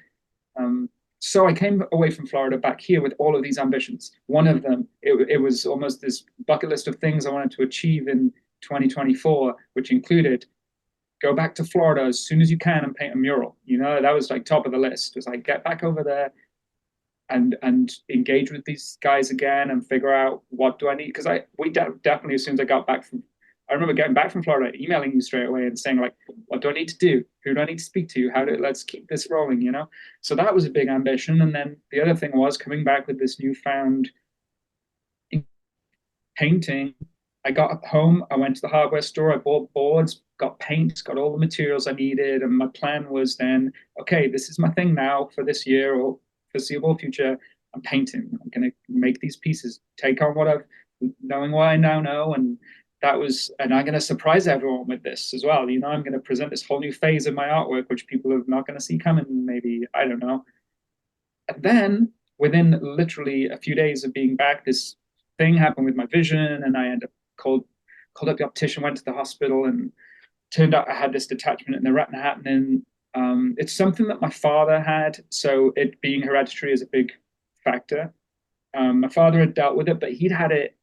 So I came away from Florida back here with all of these ambitions. One of them, it was almost this bucket list of things I wanted to achieve in 2024, which included go back to Florida as soon as you can and paint a mural. That was like top of the list. It was like, get back over there and engage with these guys again and figure out what do I need. Because definitely, as soon as I remember getting back from Florida, emailing you straight away and saying like, what do I need to do? Who do I need to speak to? Let's keep this rolling, So that was a big ambition. And then the other thing was coming back with this newfound painting. I got home, I went to the hardware store, I bought boards, got paint, got all the materials I needed. And my plan was then, okay, this is my thing now for this year or foreseeable future. I'm painting. I'm going to make these pieces, take on knowing what I now know. And I'm going to surprise everyone with this as well. I'm going to present this whole new phase of my artwork, which people are not going to see coming, maybe, I don't know. And then within literally a few days of being back, this thing happened with my vision, and I ended up called up the optician, went to the hospital, and turned out I had this detachment in the retina happening. It's something that my father had, so it being hereditary is a big factor. My father had dealt with it, but he'd had it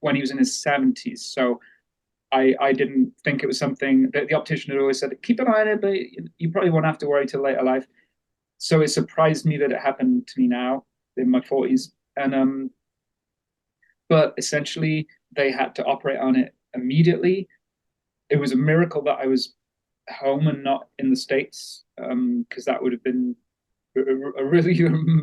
when he was in his 70s. So I didn't think it was something that the optician had always said, keep an eye on it, but you probably won't have to worry till later life. So it surprised me that it happened to me now in my 40s. And but essentially they had to operate on it immediately. It was a miracle that I was home and not in the States, because that would have been a really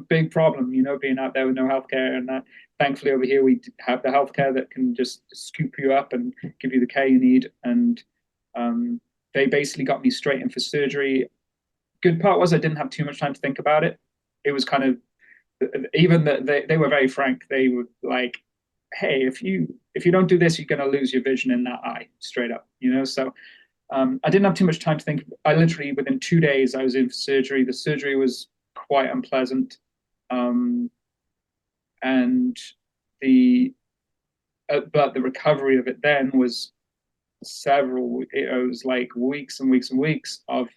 big problem, being out there with no healthcare. And that, thankfully, over here we have the healthcare that can just scoop you up and give you the care you need. And they basically got me straight in for surgery. Good part was I didn't have too much time to think about it. It was kind of, even that they were very frank. They were like, hey, if you don't do this, you're going to lose your vision in that eye, straight up, So I didn't have too much time to think. I literally, within 2 days, I was in for surgery. The surgery was quite unpleasant. And but the recovery of it then was it was like weeks and weeks and weeks of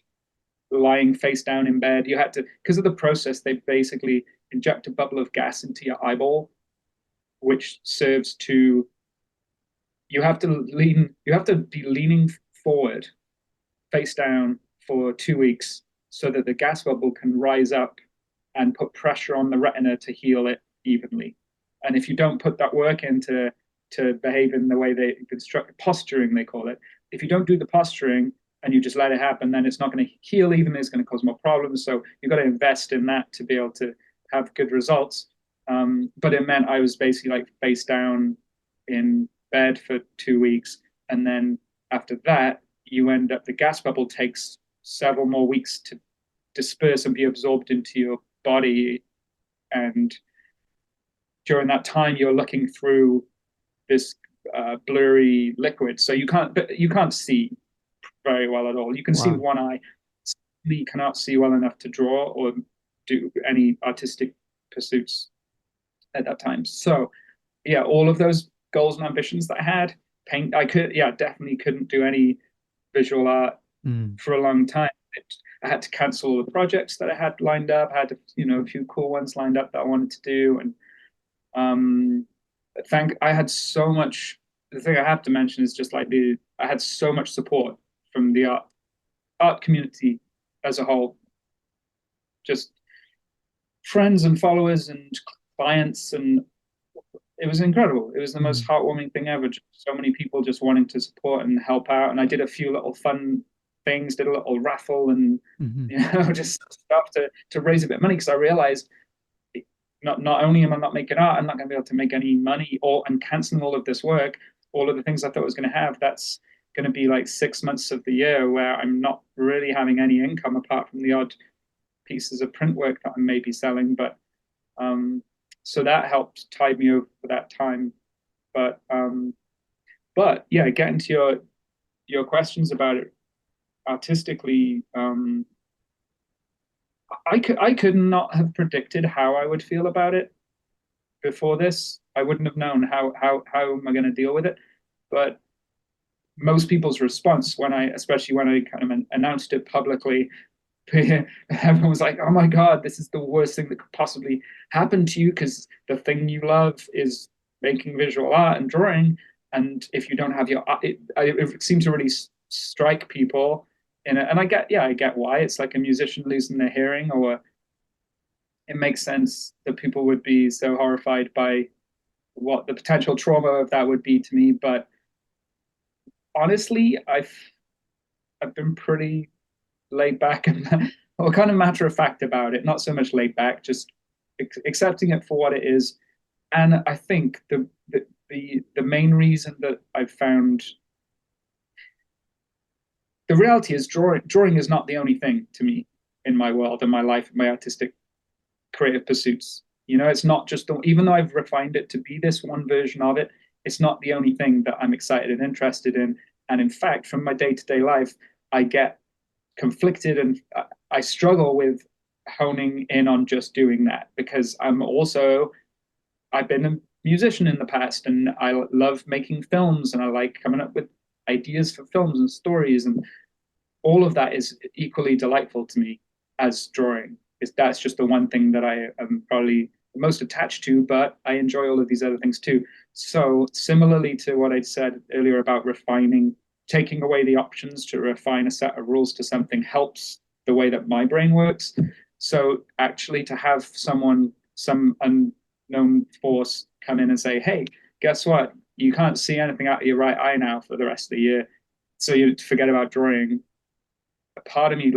lying face down in bed. You had to, because of the process, they basically inject a bubble of gas into your eyeball, which serves to, you have to be leaning forward, face down for 2 weeks so that the gas bubble can rise up and put pressure on the retina to heal it evenly. And if you don't put that work into to behave in the way they construct posturing, they call it. If you don't do the posturing and you just let it happen, then it's not going to heal even, it's going to cause more problems. So you've got to invest in that to be able to have good results. But it meant I was basically like face down in bed for 2 weeks. And then after that, you end up, the gas bubble takes several more weeks to disperse and be absorbed into your body. And during that time, you're looking through this blurry liquid, so you can't see very well at all. You can see with one eye. You cannot see well enough to draw or do any artistic pursuits at that time. So yeah, all of those goals and ambitions that I had, definitely couldn't do any visual art for a long time. I had to cancel all the projects that I had lined up. I had a few cool ones lined up that I wanted to do, and I had so much. The thing I have to mention is just like I had so much support from the art community as a whole. Just friends and followers and clients, and it was incredible. It was the most heartwarming thing ever. Just so many people just wanting to support and help out. And I did a few little fun things, did a little raffle and just stuff to raise a bit of money, because I realized not only am I not making art, I'm not going to be able to make any money, and canceling all of this work, all of the things I thought I was going to have, that's going to be like 6 months of the year where I'm not really having any income apart from the odd pieces of print work that I may be selling. But so that helped tide me over for that time. But yeah, getting to your questions about it artistically, I could not have predicted how I would feel about it before this. I wouldn't have known how am I going to deal with it. But most people's response especially when I kind of announced it publicly, everyone was like, "Oh my God, this is the worst thing that could possibly happen to you, because the thing you love is making visual art and drawing, and if you don't have your art," it seemed to really strike people. And I get why. It's like a musician losing their hearing, or it makes sense that people would be so horrified by what the potential trauma of that would be to me. But honestly, I've been pretty laid back and or kind of matter of fact about it. Not so much laid back, just accepting it for what it is. And I think the main reason that I've found, the reality is drawing is not the only thing to me in my world, in my life, in my artistic creative pursuits. It's not just, even though I've refined it to be this one version of it, it's not the only thing that I'm excited and interested in. And in fact, from my day-to-day life, I get conflicted and I struggle with honing in on just doing that, because I've been a musician in the past, and I love making films, and I like coming up with ideas for films and stories, and all of that is equally delightful to me as drawing. That's just the one thing that I am probably the most attached to, but I enjoy all of these other things too. So similarly to what I'd said earlier about refining, taking away the options to refine a set of rules to something helps the way that my brain works. So actually to have some unknown force come in and say, "Hey, guess what? You can't see anything out of your right eye now for the rest of the year, so you forget about drawing." A part of me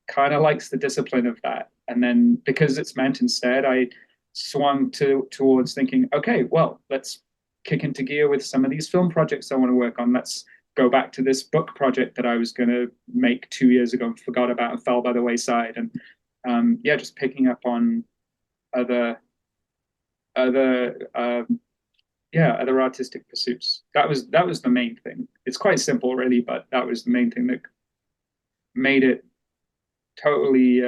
kind of likes the discipline of that. And then because it's meant instead, I swung towards thinking, okay, well, let's kick into gear with some of these film projects I want to work on. Let's go back to this book project that I was going to make 2 years ago and forgot about and fell by the wayside. And just picking up on other artistic pursuits. That was the main thing. It's quite simple, really, but that was the main thing that made it totally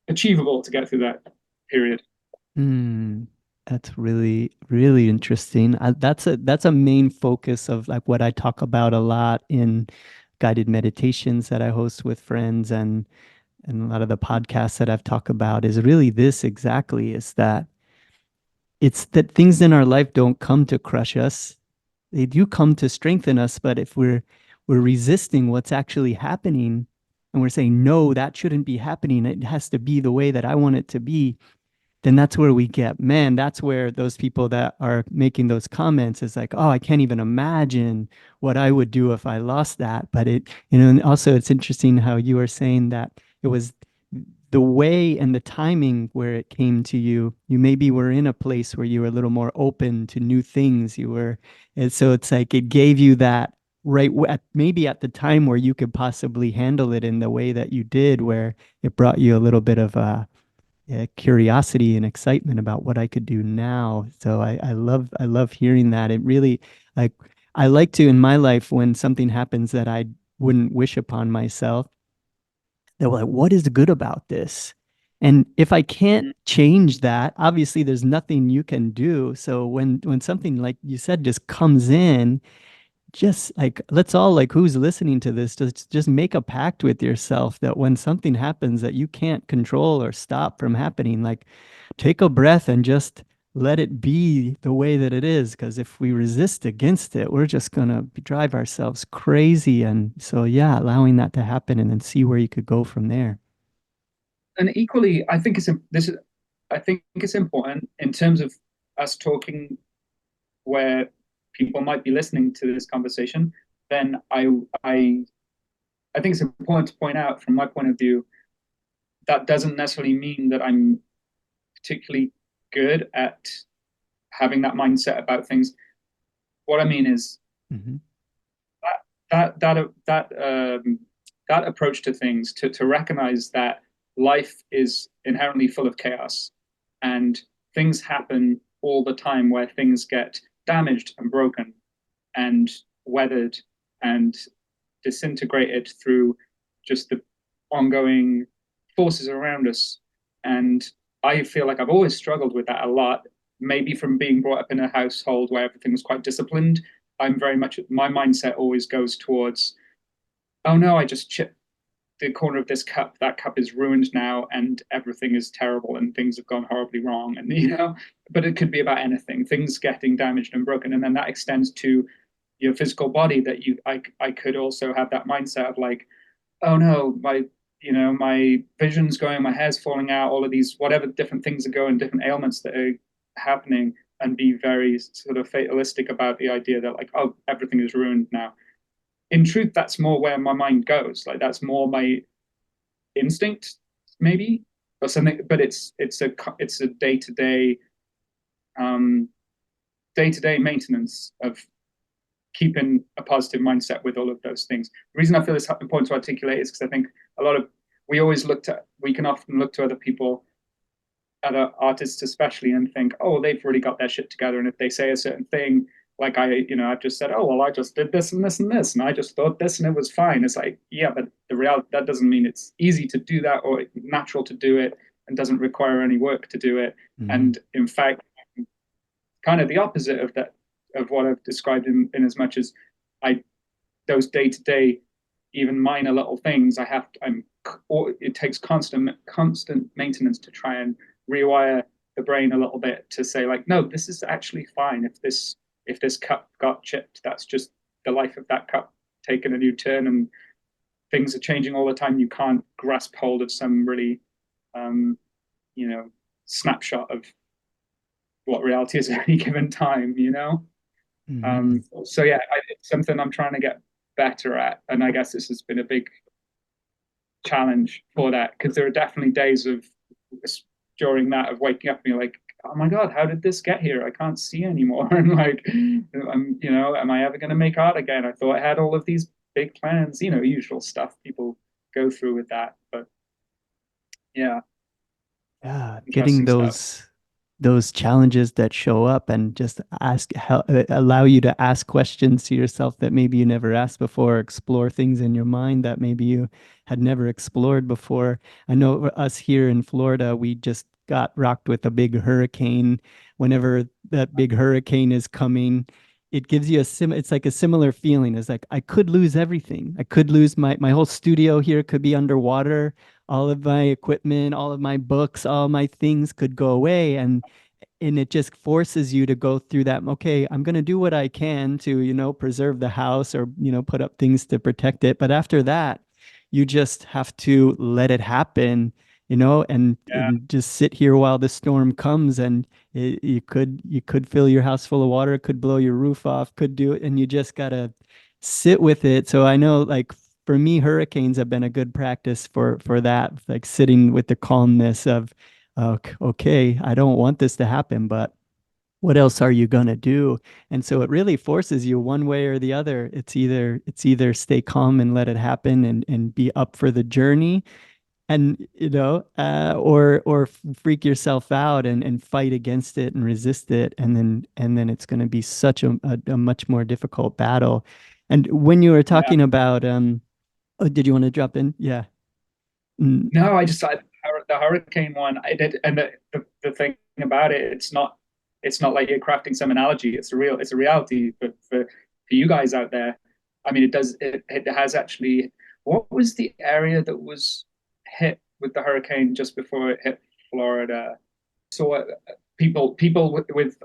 achievable to get through that period. That's really, really interesting. That's a main focus of like what I talk about a lot in guided meditations that I host with friends, and a lot of the podcasts that I've talked about is really this exactly, is that it's that things in our life don't come to crush us. They do come to strengthen us, but if we're resisting what's actually happening, and we're saying, no, that shouldn't be happening, it has to be the way that I want it to be, then that's where we get, man, that's where those people that are making those comments is like, oh, I can't even imagine what I would do if I lost that. But it, and also it's interesting how you were saying that it was the way and the timing where it came to you. You maybe were in a place where you were a little more open to new things. You were, and so it's like it gave you that right maybe at the time where you could possibly handle it in the way that you did, where it brought you a little bit of curiosity and excitement about what I could do now. So I love hearing that. It really, like, I like to in my life when something happens that I wouldn't wish upon myself, they're like, what is good about this? And if I can't change that, obviously there's nothing you can do. So when something like you said just comes in, just like, let's all, like, who's listening to this, just make a pact with yourself that when something happens that you can't control or stop from happening, like, take a breath and just let it be the way that it is. Because if we resist against it, we're just gonna drive ourselves crazy. And so, yeah, allowing that to happen and then see where you could go from there. And equally, I think I think it's important in terms of us talking where people might be listening to this conversation. Then I think it's important to point out, from my point of view, that doesn't necessarily mean that I'm particularly good at having that mindset about things. What I mean is Mhm. that approach to things, to recognize that life is inherently full of chaos, and things happen all the time where things get damaged and broken and weathered and disintegrated through just the ongoing forces around us. And I feel like I've always struggled with that a lot, maybe from being brought up in a household where everything was quite disciplined. I'm very much, my mindset always goes towards, oh no, I just chipped the corner of this cup, that cup is ruined now and everything is terrible and things have gone horribly wrong. And but it could be about anything, things getting damaged and broken. And then that extends to your physical body, that I could also have that mindset of like, oh no, my vision's going, my hair's falling out, all of these whatever different things are going, different ailments that are happening, and be very sort of fatalistic about the idea that like, oh, everything is ruined now. In truth, that's more where my mind goes. Like that's more my instinct, maybe, or something. But it's a day to day maintenance of keeping a positive mindset with all of those things. The reason I feel it's important to articulate is because I think we can often look to other people, other artists especially, and think, oh, they've really got their shit together. And if they say a certain thing, like I've just said, oh, well, I just did this and this and this, and I just thought this and it was fine. It's like, yeah, but the reality, that doesn't mean it's easy to do that or natural to do it and doesn't require any work to do it. Mm-hmm. And in fact, kind of the opposite of that, of what I've described in as much as those day to day, even minor little things, it takes constant maintenance to try and rewire the brain a little bit to say like, no, this is actually fine. If this cup got chipped, that's just the life of that cup taking a new turn, and things are changing all the time. You can't grasp hold of some really, snapshot of what reality is at any given time, Mm-hmm. So yeah, it's something I'm trying to get better at, and I guess this has been a big challenge for that, because there are definitely days during that of waking up and being like, oh my god, how did this get here? I can't see anymore. And like, am I ever going to make art again? I thought I had all of these big plans, usual stuff people go through with that. But yeah, getting those challenges that show up and just allow you to ask questions to yourself that maybe you never asked before, explore things in your mind that maybe you had never explored before. I know us here in Florida, we just got rocked with a big hurricane. Whenever that big hurricane is coming, it gives you it's like a similar feeling. It's like, I could lose everything. I could lose my whole studio here could be underwater. All of my equipment, all of my books, all my things could go away. And it just forces you to go through that. Okay, I'm going to do what I can to, preserve the house or, put up things to protect it. But after that, you just have to let it happen Yeah. and just sit here while the storm comes, and you could fill your house full of water, could blow your roof off, could do it, and you just gotta sit with it. So I know, like, for me, hurricanes have been a good practice for that, like sitting with the calmness of, okay, I don't want this to happen, but what else are you gonna do? And so it really forces you one way or the other. It's either stay calm and let it happen and be up for the journey, and or freak yourself out and fight against it and resist it, and then it's going to be such a much more difficult battle. And when you were Yeah. talking about oh, did you want to drop in? Yeah. Mm, No, the hurricane one. I did, and the thing about it, it's not like you're crafting some analogy. It's a reality. But for you guys out there, I mean, it has actually. What was the area that was hit with the hurricane just before it hit Florida? So people with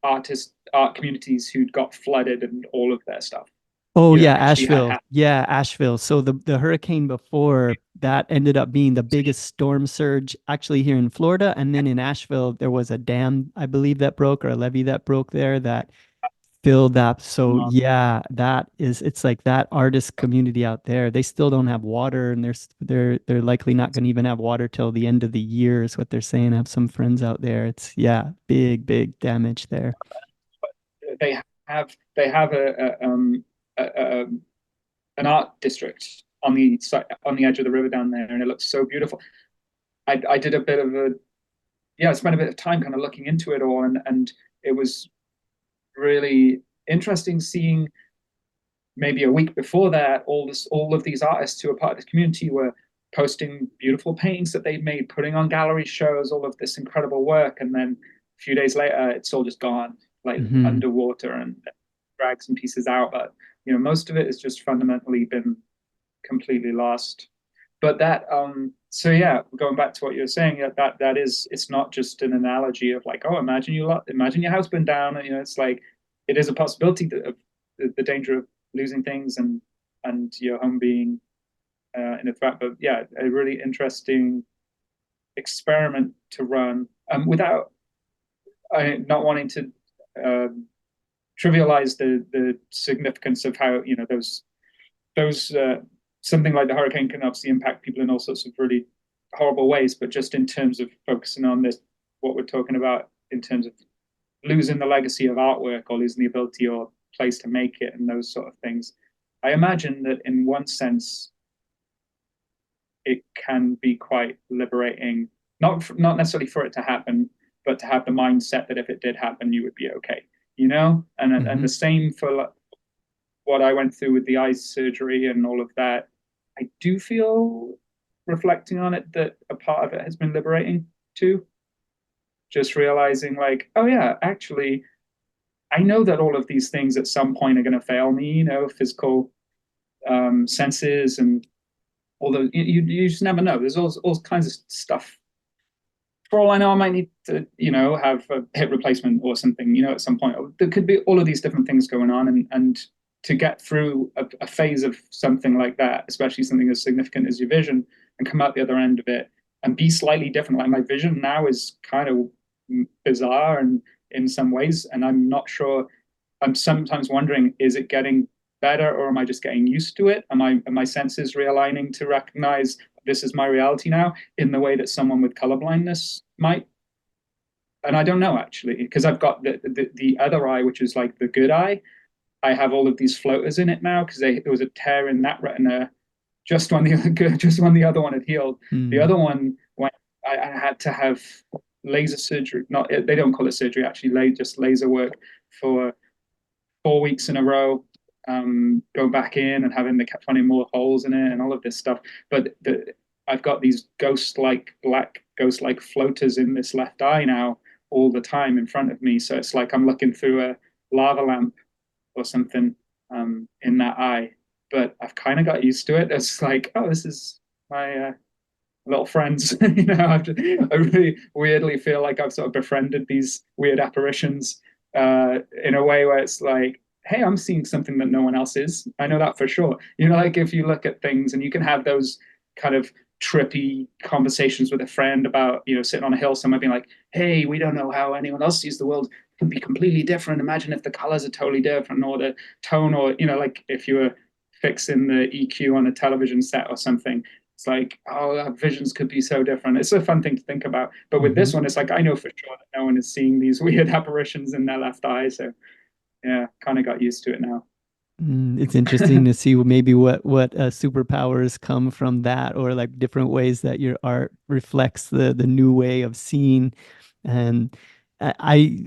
art communities who'd got flooded and all of their stuff, oh yeah, actually had Asheville. Yeah, Asheville. So the hurricane before that ended up being the biggest storm surge actually here in Florida, and then in Asheville there was a dam, I believe, that broke, or a levee that broke there, that filled up. So happened. yeah, it's like that artist community out there. They still don't have water, and they're likely not going to even have water till the end of the year, is what they're saying. I have some friends out there. It's, yeah, big damage there. They have a, an art district on the edge of the river down there, and it looks so beautiful. I did a bit of a yeah, I spent a bit of time kind of looking into it all, and it was really interesting seeing maybe a week before that all of these artists who are part of the community were posting beautiful paintings that they'd made, putting on gallery shows, all of this incredible work, and then a few days later it's all just gone, like Hmm. underwater, and dragged some pieces out, but most of it has just fundamentally been completely lost. But so yeah, going back to what you were saying, that is, it's not just an analogy of like, oh, imagine your house burned down, and it's like it is a possibility of the danger of losing things, and your home being in a threat. But yeah, a really interesting experiment to run, without not wanting to um, trivialize the significance of how those something like the hurricane can obviously impact people in all sorts of really horrible ways, but just in terms of focusing on this, what we're talking about in terms of losing the legacy of artwork, or losing the ability or place to make it, and those sort of things, I imagine that in one sense it can be quite liberating, not necessarily for it to happen, but to have the mindset that if it did happen, you would be okay, and Hmm. the same for what I went through with the eye surgery and all of that. I do feel, reflecting on it, that a part of it has been liberating too. Just realizing, like, oh yeah, actually, I know that all of these things at some point are going to fail me, physical senses, and all the you just never know. There's all kinds of stuff. For all I know, I might need to, have a hip replacement or something, at some point. There could be all of these different things going on, and to get through a phase of something like that, especially something as significant as your vision, and come out the other end of it and be slightly different. Like, my vision now is kind of bizarre and in some ways, and I'm not sure. I'm sometimes wondering, is it getting better, or am I just getting used to it? Are my senses realigning to recognize this is my reality now, in the way that someone with colorblindness might? And I don't know, actually, because I've got the other eye, which is like the good eye. I have all of these floaters in it now because there was a tear in that retina just when the other one had healed. The Mm. other one, when I had to have laser surgery. Not, they don't call it surgery, actually, just laser work for 4 weeks in a row. Going back in and having, they kept finding more holes in it and all of this stuff. But I've got these black ghost like floaters in this left eye now, all the time in front of me. So it's like I'm looking through a lava lamp or something, in that eye. But I've kind of got used to it. It's like, oh, this is my little friends. I really weirdly feel like I've sort of befriended these weird apparitions, in a way where it's like, hey, I'm seeing something that no one else is. I know that for sure. Like, if you look at things, and you can have those kind of trippy conversations with a friend about, sitting on a hill somewhere being like, hey, we don't know how anyone else sees the world. It can be completely different. Imagine if the colors are totally different, or the tone, or, like if you were fixing the EQ on a television set or something. It's like, oh, our visions could be so different. It's a fun thing to think about. But with this one, it's like, I know for sure that no one is seeing these weird apparitions in their left eye. So yeah, kind of got used to it now. It's interesting to see maybe what superpowers come from that, or like different ways that your art reflects the new way of seeing. And I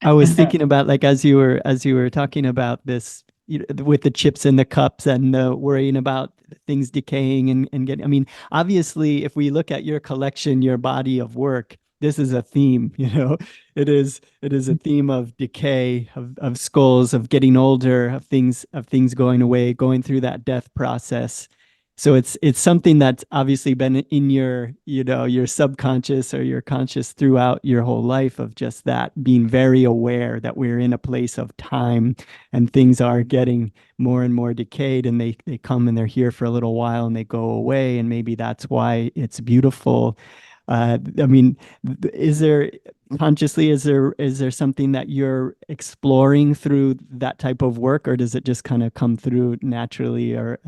I was thinking about, like, as you were talking about this, with the chips in the cups and worrying about things decaying and getting. I mean, obviously, if we look at your collection, your body of work, this is a theme. It is a theme of decay, of skulls, of getting older, of things going away, going through that death process. So it's something that's obviously been in your subconscious or your conscious throughout your whole life, of just that, being very aware that we're in a place of time and things are getting more and more decayed, and they come and they're here for a little while and they go away, and maybe that's why it's beautiful. I mean, is there consciously, is there something that you're exploring through that type of work, or does it just kind of come through naturally, or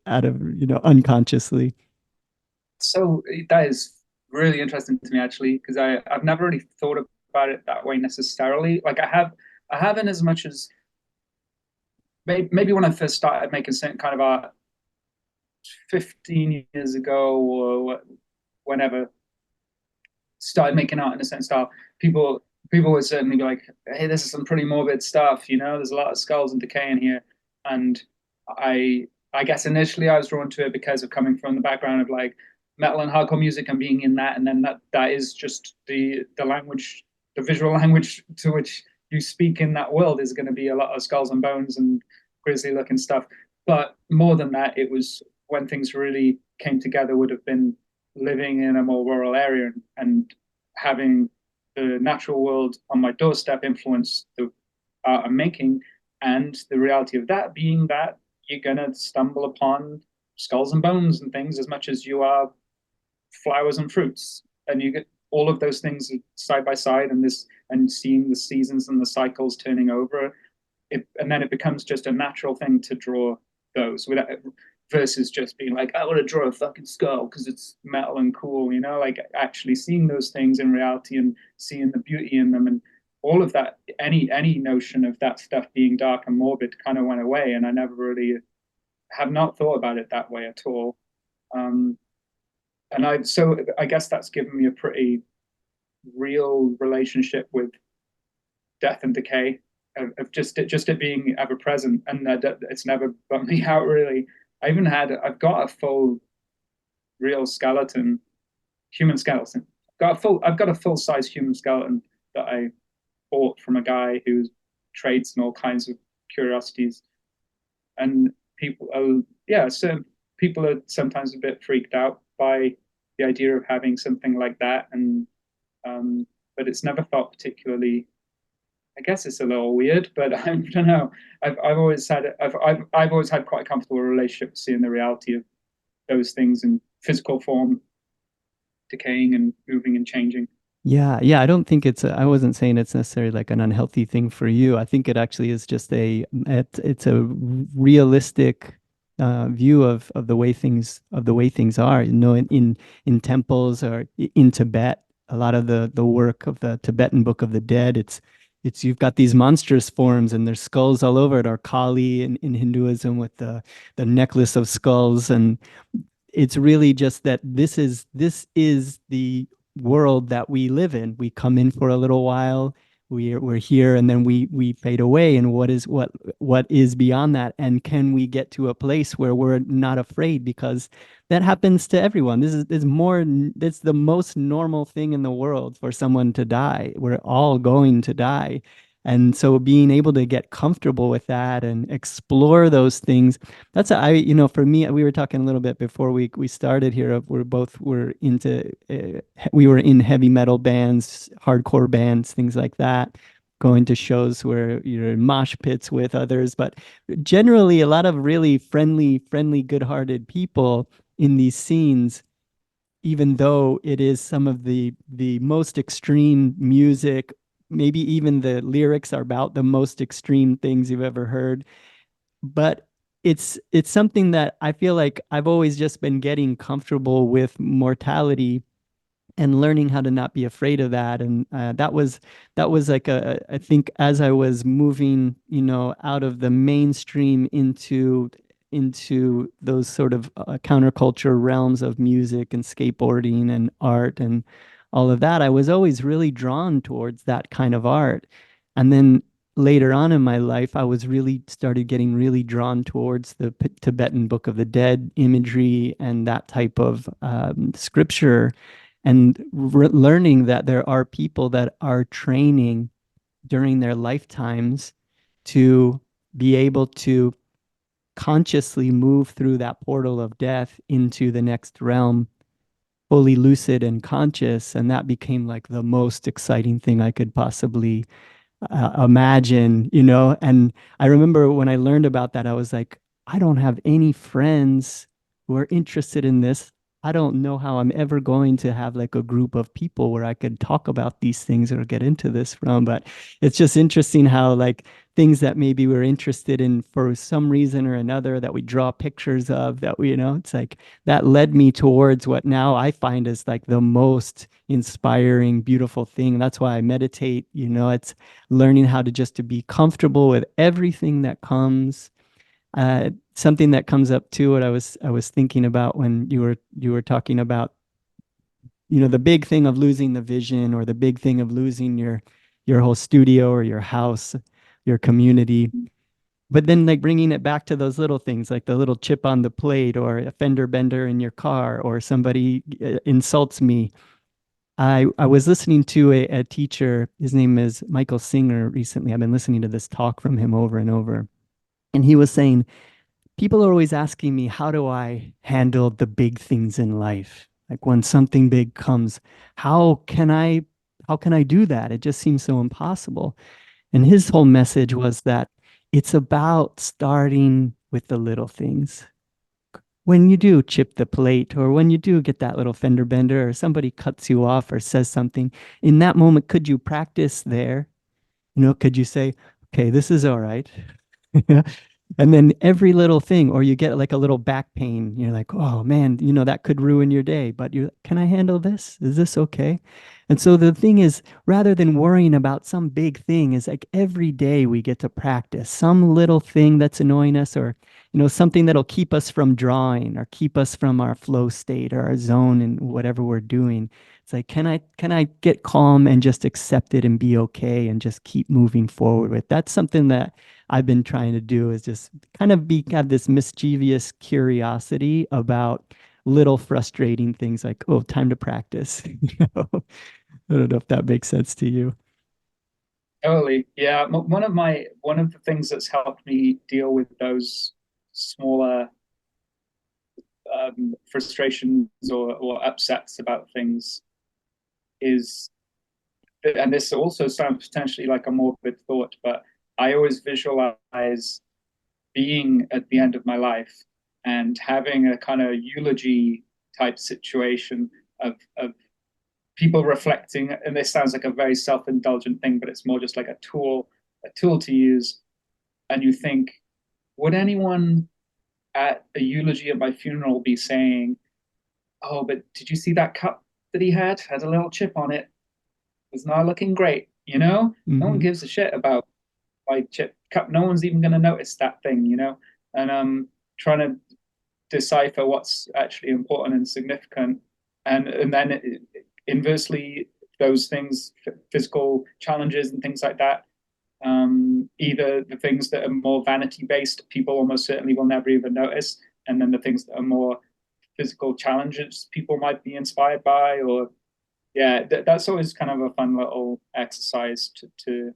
out of, unconsciously? So that is really interesting to me, actually, because I've never really thought about it that way necessarily. Like I have in as much as maybe when I first started making certain kind of art 15 years ago, or whenever, started making art in a certain style, people would certainly be like, hey, this is some pretty morbid stuff, there's a lot of skulls and decay in here. And I guess initially I was drawn to it because of coming from the background of like metal and hardcore music and being in that, and then that is just the language, the visual language to which you speak in that world is going to be a lot of skulls and bones and grisly looking stuff. But more than that, it was when things really came together, would have been living in a more rural area, and having the natural world on my doorstep influence the art I'm making, and the reality of that being that you're gonna stumble upon skulls and bones and things as much as you are flowers and fruits, and you get all of those things side by side, and seeing the seasons and the cycles turning over. And then it becomes just a natural thing to draw those, without, versus just being like, I want to draw a fucking skull because it's metal and cool, like actually seeing those things in reality and seeing the beauty in them, and all of that. Any notion of that stuff being dark and morbid kind of went away, and I never really have not thought about it that way at all. Um, I guess that's given me a pretty real relationship with death and decay, of just it being ever present, and that it's never bumped me out really. I've got a full real skeleton, human skeleton. I've got a full size human skeleton that I bought from a guy who trades in all kinds of curiosities. And people are, yeah, so people are sometimes a bit freaked out by the idea of having something like that, and but it's never felt particularly. I guess it's a little weird, but I don't know. I've always had quite a comfortable relationship with seeing the reality of those things in physical form, decaying and moving and changing. Yeah, yeah. I don't think I wasn't saying it's necessarily like an unhealthy thing for you. I think it actually is just it's a realistic view of the way things are. In temples, or in Tibet, a lot of the work of the Tibetan Book of the Dead, it's you've got these monstrous forms and there's skulls all over it, or Kali in Hinduism with the necklace of skulls. And it's really just that this is the world that we live in. We come in for a little while, we're here, and then we fade away. And what is beyond that? And can we get to a place where we're not afraid? Because that happens to everyone. It's the most normal thing in the world for someone to die. We're all going to die. And so being able to get comfortable with that and explore those things, for me, we were talking a little bit before we started here. We were in heavy metal bands, hardcore bands, things like that, going to shows where you're in mosh pits with others, but generally a lot of really friendly, good-hearted people in these scenes, even though it is some of the most extreme music, maybe even the lyrics are about the most extreme things you've ever heard. But it's something that I feel like I've always just been getting comfortable with mortality and learning how to not be afraid of that. And that was like I think as I was moving, out of the mainstream into those sort of counterculture realms of music and skateboarding and art and all of that, I was always really drawn towards that kind of art. And then later on in my life, I was really started getting really drawn towards the Tibetan Book of the Dead imagery and that type of scripture, and learning that there are people that are training during their lifetimes to be able to consciously move through that portal of death into the next realm fully lucid and conscious. And that became like the most exciting thing I could possibly imagine, And I remember when I learned about that, I was like, I don't have any friends who are interested in this. I don't know how I'm ever going to have like a group of people where I could talk about these things or get into this from. But it's just interesting how like things that maybe we're interested in for some reason or another that we draw pictures of, that we, it's like that led me towards what now I find is like the most inspiring, beautiful thing. That's why I meditate. It's learning how to just to be comfortable with everything that comes. Something that comes up too, what I was thinking about when you were talking about, the big thing of losing the vision, or the big thing of losing your whole studio or your house, your community. But then like bringing it back to those little things, like the little chip on the plate, or a fender bender in your car, or somebody insults me. I was listening to a teacher, his name is Michael Singer, recently. I've been listening to this talk from him over and over. And he was saying, people are always asking me, how do I handle the big things in life? Like when something big comes, how can I how can I do that? It just seems so impossible. And his whole message was that it's about starting with the little things. When you do chip the plate, or when you do get that little fender bender, or somebody cuts you off or says something, in that moment, could you practice there? Could you say, okay, this is all right? And then every little thing, or you get like a little back pain, you're like, oh man, that could ruin your day, but can I handle this? Is this okay? And so the thing is, rather than worrying about some big thing, is like every day we get to practice some little thing that's annoying us, or, something that'll keep us from drawing, or keep us from our flow state or our zone in whatever we're doing. It's like, can I get calm and just accept it and be okay and just keep moving forward with? That's something that I've been trying to do, is just kind of have this mischievous curiosity about little frustrating things, like, oh, time to practice. I don't know if that makes sense to you. Totally. Yeah. One of the things that's helped me deal with those smaller frustrations or upsets about things is, and this also sounds potentially like a morbid thought, but I always visualize being at the end of my life and having a kind of eulogy type situation of people reflecting. And this sounds like a very self-indulgent thing, but it's more just like a tool to use. And you think, would anyone at a eulogy at my funeral be saying, oh, but did you see that cup that he had a little chip on it, it's not looking great, No one Hmm. gives a shit about my chip cup. No one's even going to notice that thing. And I'm trying to decipher what's actually important and significant. And then inversely, those things, physical challenges and things like that, either the things that are more vanity based, people almost certainly will never even notice, and then the things that are more physical challenges, people might be inspired by, or yeah, that's always kind of a fun little exercise to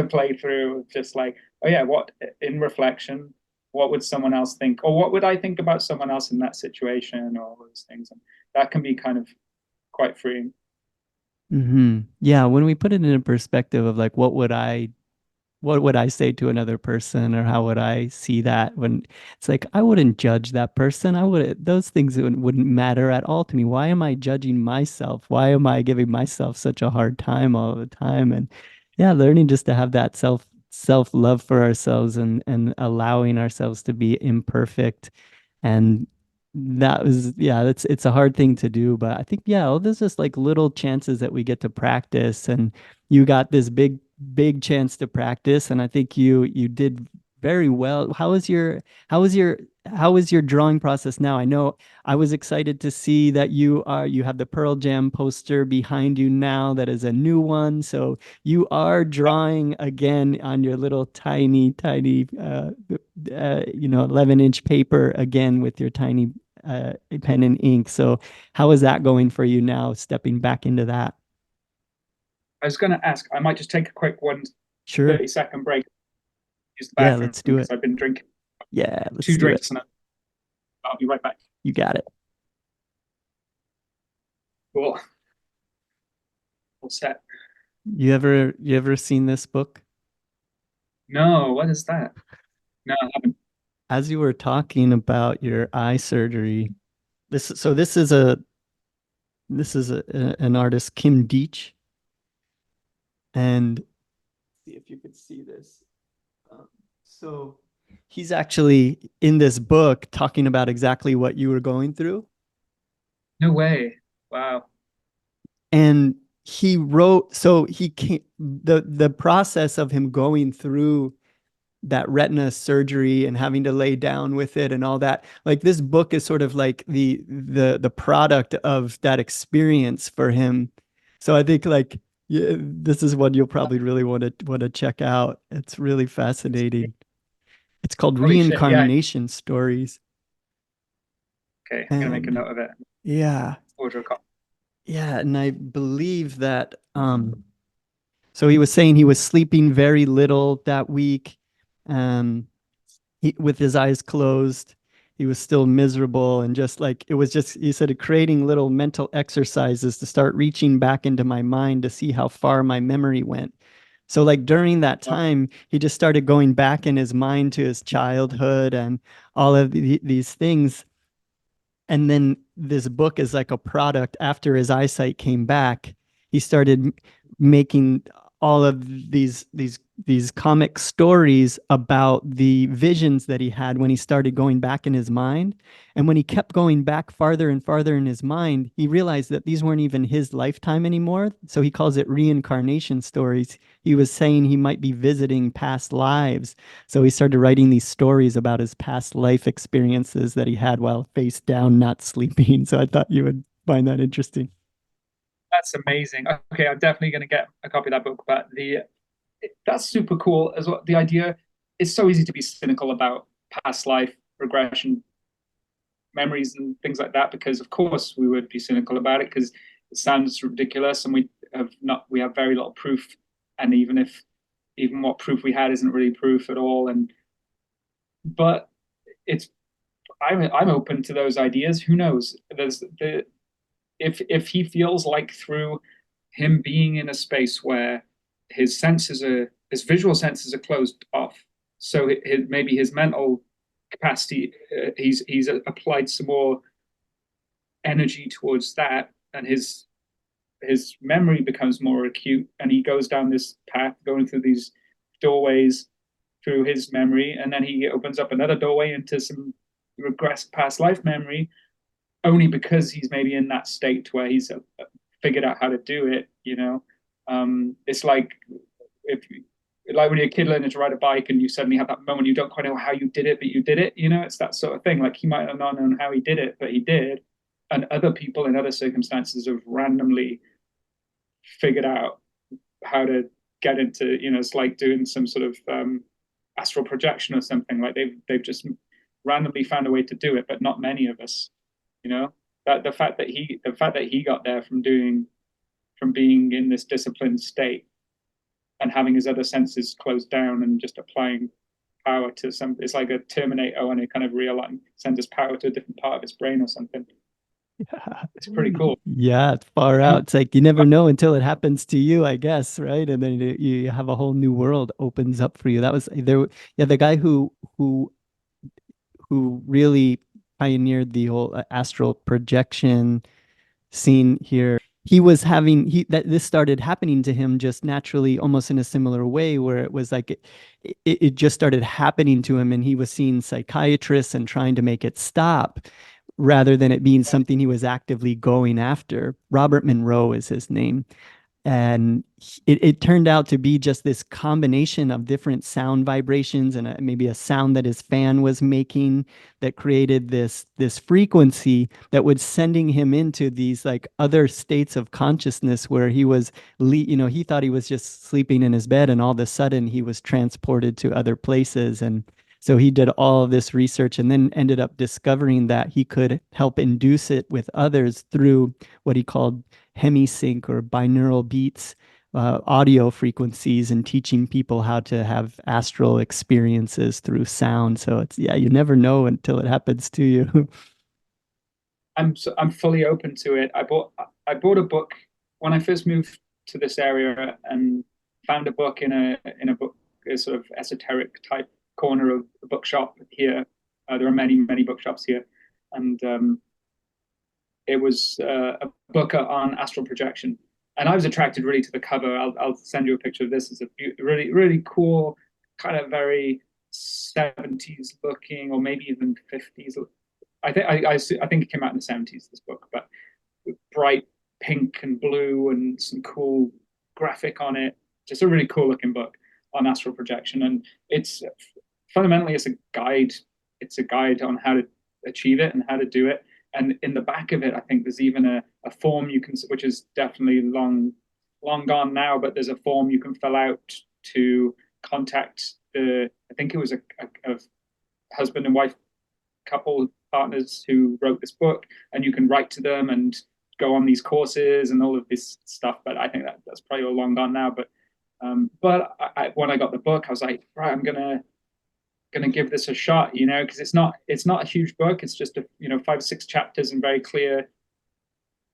play through. Just like, oh yeah, what in reflection, what would someone else think, or what would I think about someone else in that situation, or all those things, and that can be kind of quite freeing. Yeah, when we put it in a perspective of like, what would I what would I say to another person, or how would I see that? When it's like, I wouldn't judge that person. I would, those things wouldn't matter at all to me. Why am I judging myself? Why am I giving myself such a hard time all the time? And yeah, learning just to have that self love for ourselves, and allowing ourselves to be imperfect. And that was, yeah, it's a hard thing to do, but I think, yeah, all this is like little chances that we get to practice. And you got this big chance to practice, and I think you did very well. How was your how is your drawing process now? I know I was excited to see that you have the Pearl Jam poster behind you now, that is a new one. So you are drawing again on your little tiny 11-inch paper again with your tiny pen and ink. So how is that going for you now, stepping back into that? I was going to ask, I might just take a quick Sure. 30-second break, use the Yeah, bathroom let's do because it. I've been drinking Yeah, let's two do it. drinks and I'll be right back. You got it. Cool. All set. You ever seen this book? No, what is that? No, I haven't. As you were talking about your eye surgery, this is an artist, Kim Deitch, and see if you could see this. So he's actually in this book talking about exactly what you were going through. No way. Wow. And he wrote, so he came, the process of him going through that retina surgery and having to lay down with it and all that, like this book is sort of like the product of that experience for him. So I think, like, yeah, this is one you'll probably really want to check out. It's really fascinating. It's called Holy shit. Yeah. Reincarnation Stories. Okay. I'm going to make a And note of it. yeah, Order a copy. yeah, and I believe that so he was saying he was sleeping very little that week. Um with his eyes closed, he was still miserable, and just like, it was just, he said, creating little mental exercises to start reaching back into my mind to see how far my memory went. So like during that Wow. time, he just started going back in his mind to his childhood and all of these things. And then this book is like a product. After his eyesight came back, he started making all of these comic stories about the visions that he had when he started going back in his mind. And when he kept going back farther and farther in his mind, he realized that these weren't even his lifetime anymore. So he calls it reincarnation stories. He was saying he might be visiting past lives. So he started writing these stories about his past life experiences that he had while face down, not sleeping. So I thought you would find that interesting. That's amazing. Okay, I'm definitely going to get a copy of that book. But that's super cool as well. The idea, it's so easy to be cynical about past life regression memories and things like that, because of course we would be cynical about it because it sounds ridiculous and we have very little proof. And even what proof we had isn't really proof at all. But it's I'm open to those ideas. Who knows? There's the if he feels like through him being in a space where his visual senses are closed off, so maybe his mental capacity, he's applied some more energy towards that, and his memory becomes more acute, and he goes down this path, going through these doorways through his memory, and then he opens up another doorway into some regressed past life memory, only because he's maybe in that state where he's figured out how to do it. It's like if like when you're a kid learning to ride a bike and you suddenly have that moment you don't quite know how you did it, but you did it. It's that sort of thing. Like he might have not known how he did it, but he did. And other people in other circumstances have randomly figured out how to get into, it's like doing some sort of astral projection or something. Like they've just randomly found a way to do it, but not many of us. That the fact that he got there from being in this disciplined state and having his other senses closed down and just applying power to it's like a Terminator when it kind of realign sends his power to a different part of his brain or something. Yeah. It's pretty cool. Yeah, it's far Um, out. It's like you never know until it happens to you, I guess, right? And then you have a whole new world opens up for you. That was there. Yeah, the guy who really pioneered the whole astral projection scene here. He was having he that this started happening to him just naturally, almost in a similar way, where it was like it just started happening to him, and he was seeing psychiatrists and trying to make it stop, rather than it being something he was actively going after. Robert Monroe is his name, and it turned out to be just this combination of different sound vibrations and maybe a sound that his fan was making that created this frequency that was sending him into these like other states of consciousness where he was he thought he was just sleeping in his bed, and all of a sudden he was transported to other places. And so he did all of this research and then ended up discovering that he could help induce it with others through what he called hemisync or binaural beats, audio frequencies, and teaching people how to have astral experiences through sound. So it's, yeah, you never know until it happens to you. I'm fully open to it. I bought a book when I first moved to this area and found a book in a sort of esoteric type corner of the bookshop here. There are many bookshops here, and it was a book on astral projection. And I was attracted really to the cover. I'll send you a picture of this. It's a really cool, kind of very 70s looking, or maybe even 50s. I think it came out in the 70s, this book, but bright pink and blue and some cool graphic on it. Just a really cool looking book on astral projection. And it's fundamentally it's a guide. It's a guide on how to achieve it and how to do it. And in the back of it, I think there's even a form you can, which is definitely long gone now, but there's a form you can fill out to contact I think it was a husband and wife couple partners who wrote this book, and you can write to them and go on these courses and all of this stuff. But I think that's probably all long gone now. But when I got the book, I was like, right, I'm gonna give this a shot, because it's not a huge book. It's just 5 or 6 chapters and very clear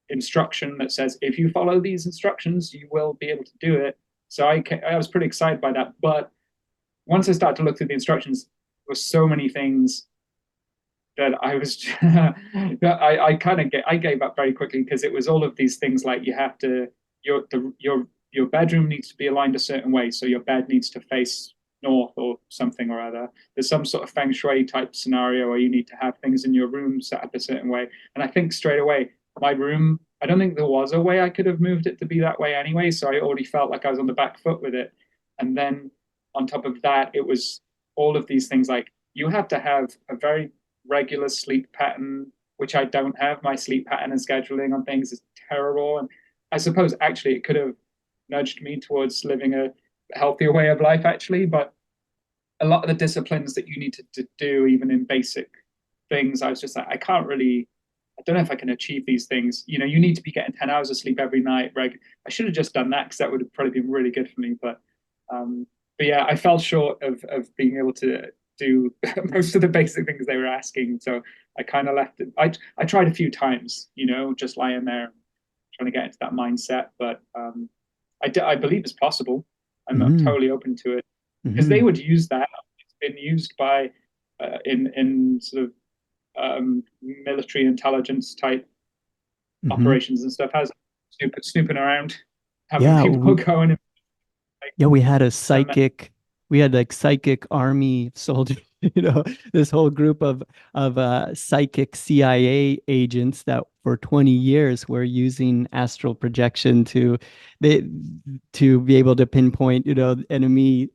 instruction that says if you follow these instructions, you will be able to do it. So I was pretty excited by that. But once I started to look through the instructions, there were so many things that I was I gave up very quickly, because it was all of these things like you have to your bedroom needs to be aligned a certain way, so your bed needs to face north or something or other. There's some sort of feng shui type scenario where you need to have things in your room set up a certain way. And I think straight away, my room, I don't think there was a way I could have moved it to be that way anyway. So I already felt like I was on the back foot with it. And then on top of that, it was all of these things like you have to have a very regular sleep pattern, which I don't have. My sleep pattern and scheduling on things is terrible. And I suppose actually it could have nudged me towards living a healthier way of life, actually. But a lot of the disciplines that you need to do, even in basic things, I was just like, I don't know if I can achieve these things. You need to be getting 10 hours of sleep every night. I should have just done that, because that would have probably been really good for me. But yeah, I fell short of being able to do most of the basic things they were asking. So I kind of left it. I tried a few times, just lying there trying to get into that mindset. But I believe it's possible. I'm Mm-hmm. totally open to it, because Mm-hmm. they would use that. It's been used by in sort of military intelligence type Mm-hmm. operations and stuff. Has snooping around, having Yeah, people going and like, yeah, some we had like psychic army soldiers, this whole group of psychic CIA agents that for 20 years were using astral projection they to be able to pinpoint, enemy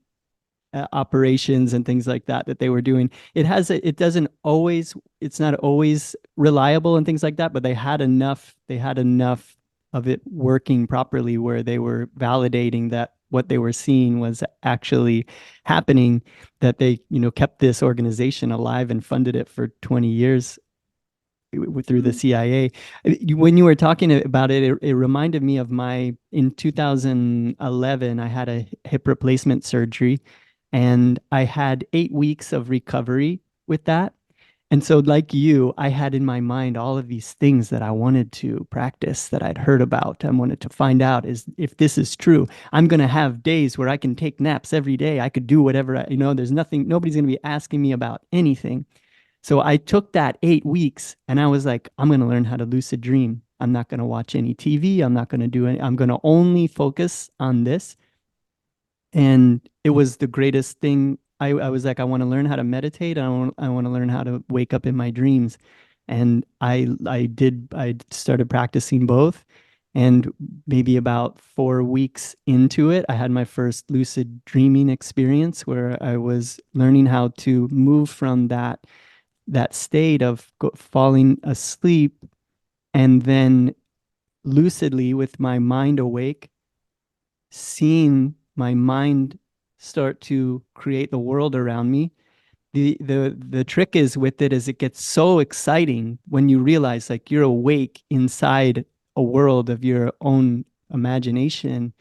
operations and things like that they were doing. It doesn't always, it's not always reliable and things like that, but they had enough of it working properly where they were validating that what they were seeing was actually happening, that they, kept this organization alive and funded it for 20 years through the CIA. When you were talking about it, it reminded me of in 2011, I had a hip replacement surgery, and I had 8 weeks of recovery with that. And so, like you, I had in my mind all of these things that I wanted to practice that I'd heard about. I wanted to find out is if this is true. I'm going to have days where I can take naps every day. I could do whatever, there's nothing, nobody's going to be asking me about anything. So I took that 8 weeks and I was like, I'm going to learn how to lucid dream. I'm not going to watch any TV. I'm not going to do any, I'm going to only focus on this. And it was the greatest thing. I was like, I want to learn how to meditate. I want to learn how to wake up in my dreams. And I started practicing both. And maybe about 4 weeks into it, I had my first lucid dreaming experience where I was learning how to move from that state of falling asleep and then lucidly with my mind awake, seeing my mind start to create the world around me. The trick is with it is it gets so exciting when you realize like you're awake inside a world of your own imagination,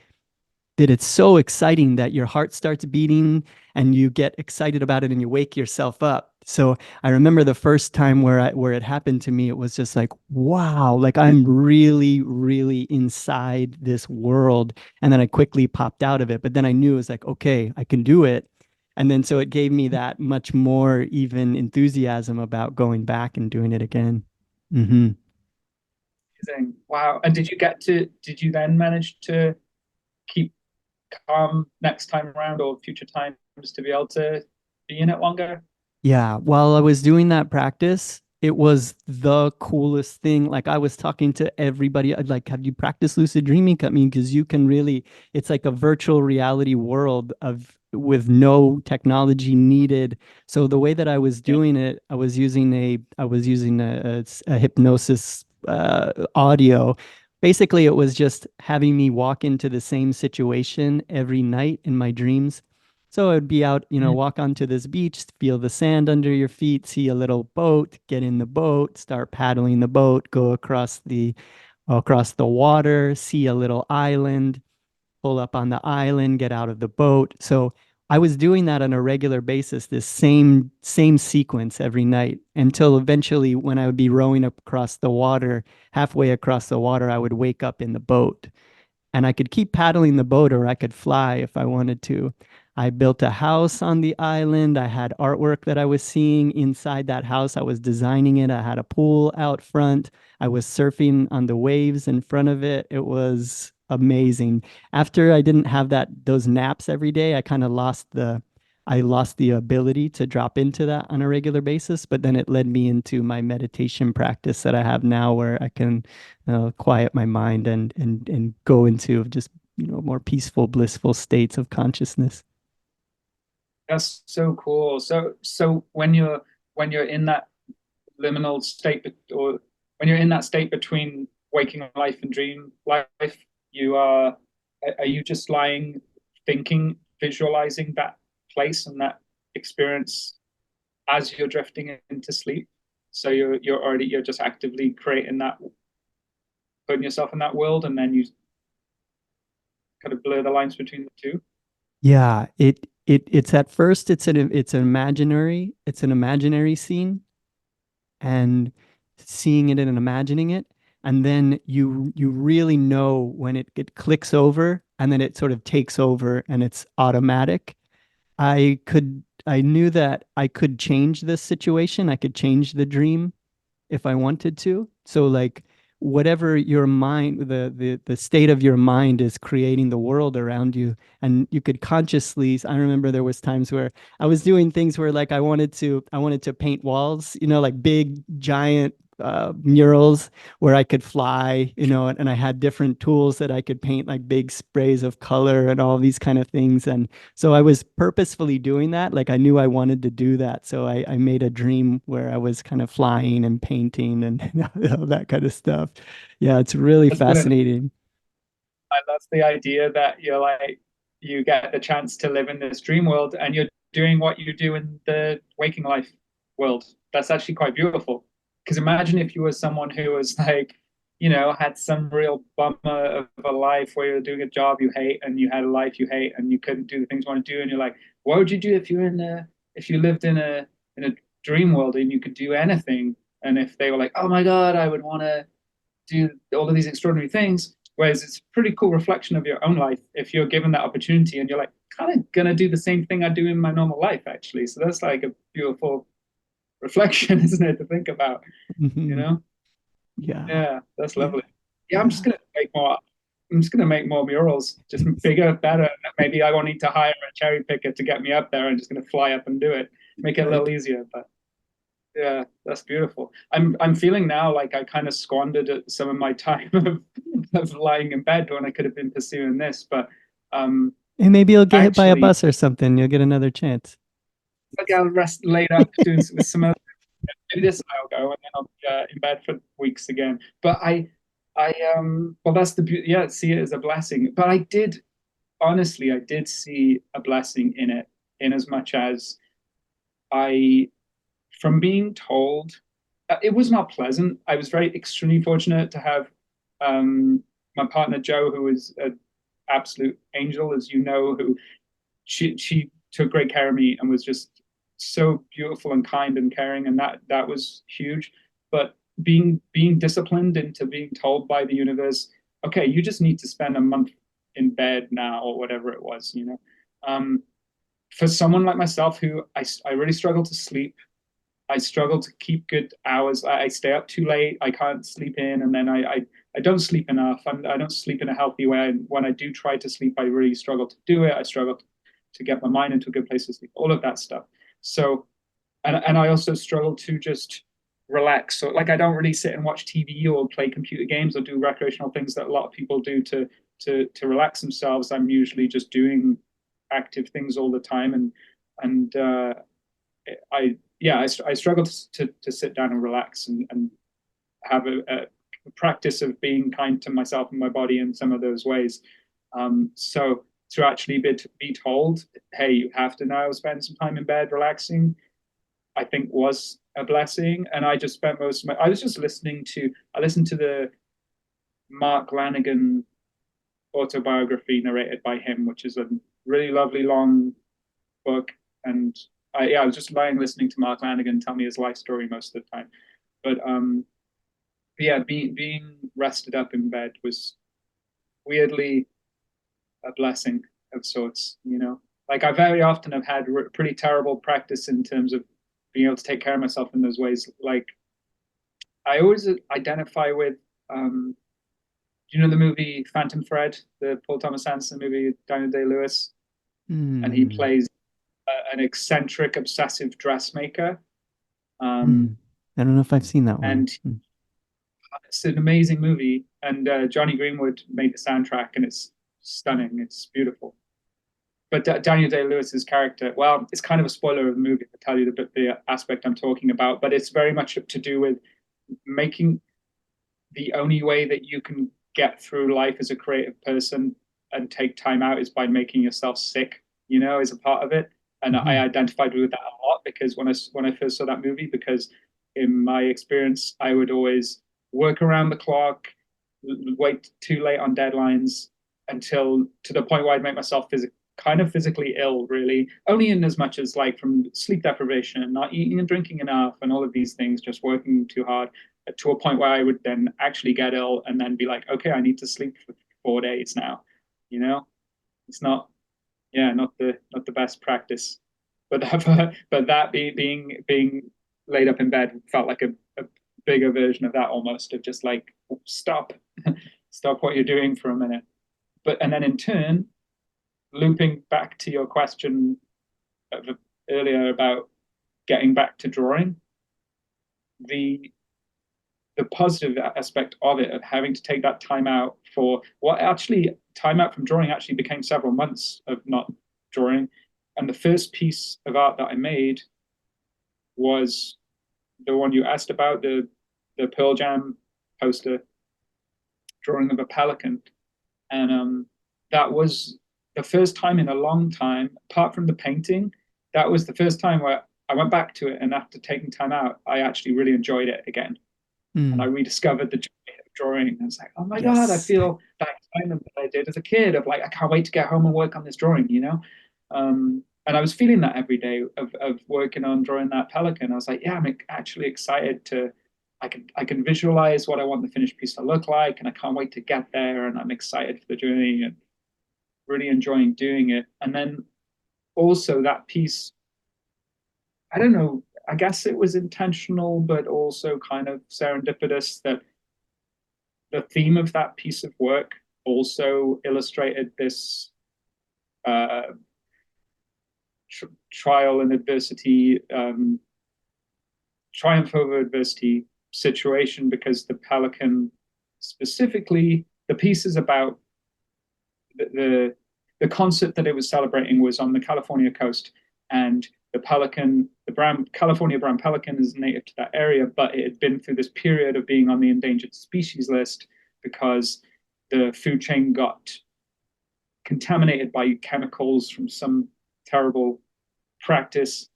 that it's so exciting that your heart starts beating and you get excited about it and you wake yourself up. So I remember the first time where it happened to me, it was just like, wow, like I'm really, really inside this world. And then I quickly popped out of it. But then I knew it was like, okay, I can do it. And then so it gave me that much more even enthusiasm about going back and doing it again. Hmm. Amazing. Wow. And did you then manage to keep next time around or future times to be able to be in it longer? Yeah, while I was doing that practice, it was the coolest thing. Like I was talking to everybody, I'd like, have you practiced lucid dreaming? I mean, because you can really, it's like a virtual reality world of with no technology needed. So the way that I was Yeah. doing it, I was using a hypnosis audio. Basically, it was just having me walk into the same situation every night in my dreams. So I'd be out, Mm. walk onto this beach, feel the sand under your feet, see a little boat, get in the boat, start paddling the boat, go across the water, see a little island, pull up on the island, get out of the boat. So I was doing that on a regular basis, this same sequence every night until eventually when I would be rowing across the water, halfway across the water, I would wake up in the boat and I could keep paddling the boat or I could fly if I wanted to. I built a house on the island. I had artwork that I was seeing inside that house. I was designing it. I had a pool out front. I was surfing on the waves in front of it. It was amazing. After I didn't have those naps every day, I lost the ability to drop into that on a regular basis, but then it led me into my meditation practice that I have now where I can quiet my mind and go into just more peaceful, blissful states of consciousness. That's so cool. So when you're in that liminal state, or when you're in that state between waking life and dream life, you are you just lying, thinking, visualizing that place and that experience as you're drifting into sleep? So you're just actively creating that, putting yourself in that world, and then you kind of blur the lines between the two. Yeah, it's at first it's an imaginary scene and seeing it and imagining it, and then you really know when it clicks over and then it sort of takes over and it's automatic. I knew that I could change this situation. I could change the dream if I wanted to. So like whatever your mind, the state of your mind is creating the world around you. And you could consciously, I remember there was times where I was doing things where like I wanted to paint walls, like big giant murals where I could fly, and I had different tools that I could paint like big sprays of color and all these kind of things. And so I was purposefully doing that. Like I knew I wanted to do that. So I made a dream where I was kind of flying and painting and all that kind of stuff. Yeah, it's really That's brilliant. fascinating. I love the idea that you get the chance to live in this dream world and you're doing what you do in the waking life world. That's actually quite beautiful. Because imagine if you were someone who was like, had some real bummer of a life where you're doing a job you hate and you had a life you hate and you couldn't do the things you want to do, and you're like, what would you do if you lived in a dream world and you could do anything. And if they were like, oh my God, I would want to do all of these extraordinary things. Whereas it's a pretty cool reflection of your own life if you're given that opportunity and you're like, kind of going to do the same thing I do in my normal life, actually. So that's like a beautiful reflection, isn't it, to think about, you know? Yeah, that's lovely. Yeah, I'm just going to make more. I'm just going to make more murals, just bigger, better. Maybe I won't need to hire a cherry picker to get me up there. I'm just going to fly up and do it, make it a little easier. But yeah, that's beautiful. I'm feeling now like I kind of squandered some of my time of lying in bed when I could have been pursuing this. But and maybe you'll get hit by a bus or something. You'll get another chance. Like I'll rest laid up doing with some other. Maybe this I'll go and then I'll be in bed for weeks again. But well, that's the beauty. Yeah, see it as a blessing. But I did see a blessing in it, in as much as from being told, it was not pleasant. I was very extremely fortunate to have my partner Jo, who is an absolute angel, as you know, who she took great care of me and was just so beautiful and kind and caring, and that was huge. But being disciplined into being told by the universe, okay, you just need to spend a month in bed now, or whatever it was, for someone like myself who I really struggle to sleep. I struggle to keep good hours. I stay up too late. I can't sleep in, and then I don't sleep enough. I don't sleep in a healthy way. And when I do try to sleep, I really struggle to do it. I struggle to get my mind into a good place to sleep. All of that stuff. So, and I also struggle to just relax. So, like, I don't really sit and watch TV or play computer games or do recreational things that a lot of people do to relax themselves. I'm usually just doing active things all the time, and I struggle to sit down and relax and have a practice of being kind to myself and my body in some of those ways. So to actually be told, hey, you have to now spend some time in bed relaxing, I think was a blessing. And I just spent I listened to the Mark Lanigan autobiography narrated by him, which is a really lovely long book. And I was just listening to Mark Lanigan tell me his life story most of the time. But yeah, being rested up in bed was weirdly a blessing of sorts, Like I very often have had pretty terrible practice in terms of being able to take care of myself in those ways. Like I always identify with, the movie Phantom Thread, the Paul Thomas Anderson movie, Daniel Day-Lewis, and he plays an eccentric, obsessive dressmaker. I don't know if I've seen that one. And it's an amazing movie. And Johnny Greenwood made the soundtrack, and it's stunning. It's beautiful. But Daniel Day-Lewis's character, well, it's kind of a spoiler of the movie to tell you the aspect I'm talking about, but it's very much to do with making the only way that you can get through life as a creative person and take time out is by making yourself sick, is a part of it. And I identified with that a lot because when I first saw that movie, because in my experience, I would always work around the clock, wait too late on deadlines until to the point where I'd make myself kind of physically ill, really, only in as much as like from sleep deprivation and not eating and drinking enough and all of these things, just working too hard to a point where I would then actually get ill and then be like, okay, I need to sleep for 4 days now. It's not the best practice, but that being laid up in bed felt like a bigger version of that, almost, of just like stop what you're doing for a minute. And then in turn, looping back to your question earlier about getting back to drawing, the positive aspect of it, of having to take that time out time out from drawing actually became several months of not drawing. And the first piece of art that I made was the one you asked about, the Pearl Jam poster drawing of a pelican. And that was the first time in a long time, apart from the painting, that was the first time where I went back to it, and after taking time out, I actually really enjoyed it again. And I rediscovered the joy of drawing. And I was like, oh my God, I feel that excitement that I did as a kid of like, I can't wait to get home and work on this drawing, And and I was feeling that every day of working on drawing that pelican. I was like, yeah, I'm actually excited to, I can visualize what I want the finished piece to look like, and I can't wait to get there. And I'm excited for the journey and really enjoying doing it. And then also that piece, I don't know, I guess it was intentional, but also kind of serendipitous that the theme of that piece of work also illustrated this trial and adversity, triumph over adversity situation, because the pelican, specifically, the piece is about the concert that it was celebrating was on the California coast, and the pelican, the brown California brown pelican, is native to that area, but it had been through this period of being on the endangered species list because the food chain got contaminated by chemicals from some terrible practice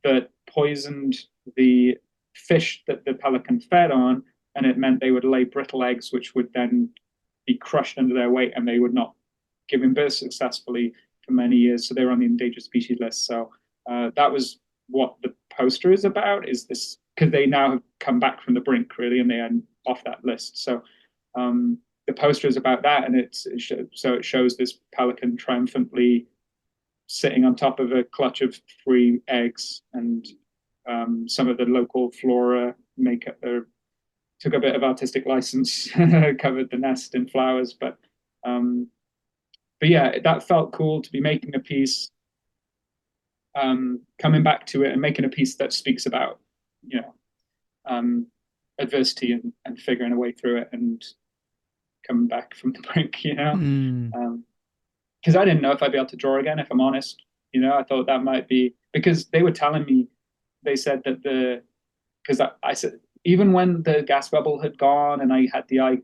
that poisoned the fish that the pelican fed on, and it meant they would lay brittle eggs, which would then be crushed under their weight, and they would not give birth successfully for many years. So they were on the endangered species list. So that was what the poster is about, is this, because they now have come back from the brink, really, and they are off that list. So the poster is about that, and so it shows this pelican triumphantly sitting on top of a clutch of 3 eggs, and some of the local flora took a bit of artistic license, covered the nest in flowers, but yeah, that felt cool to be making a piece, coming back to it and making a piece that speaks about, adversity and figuring a way through it and coming back from the brink, because I didn't know if I'd be able to draw again, if I'm honest. I thought that might be, because they were telling me, they said that because I said, even when the gas bubble had gone and I had the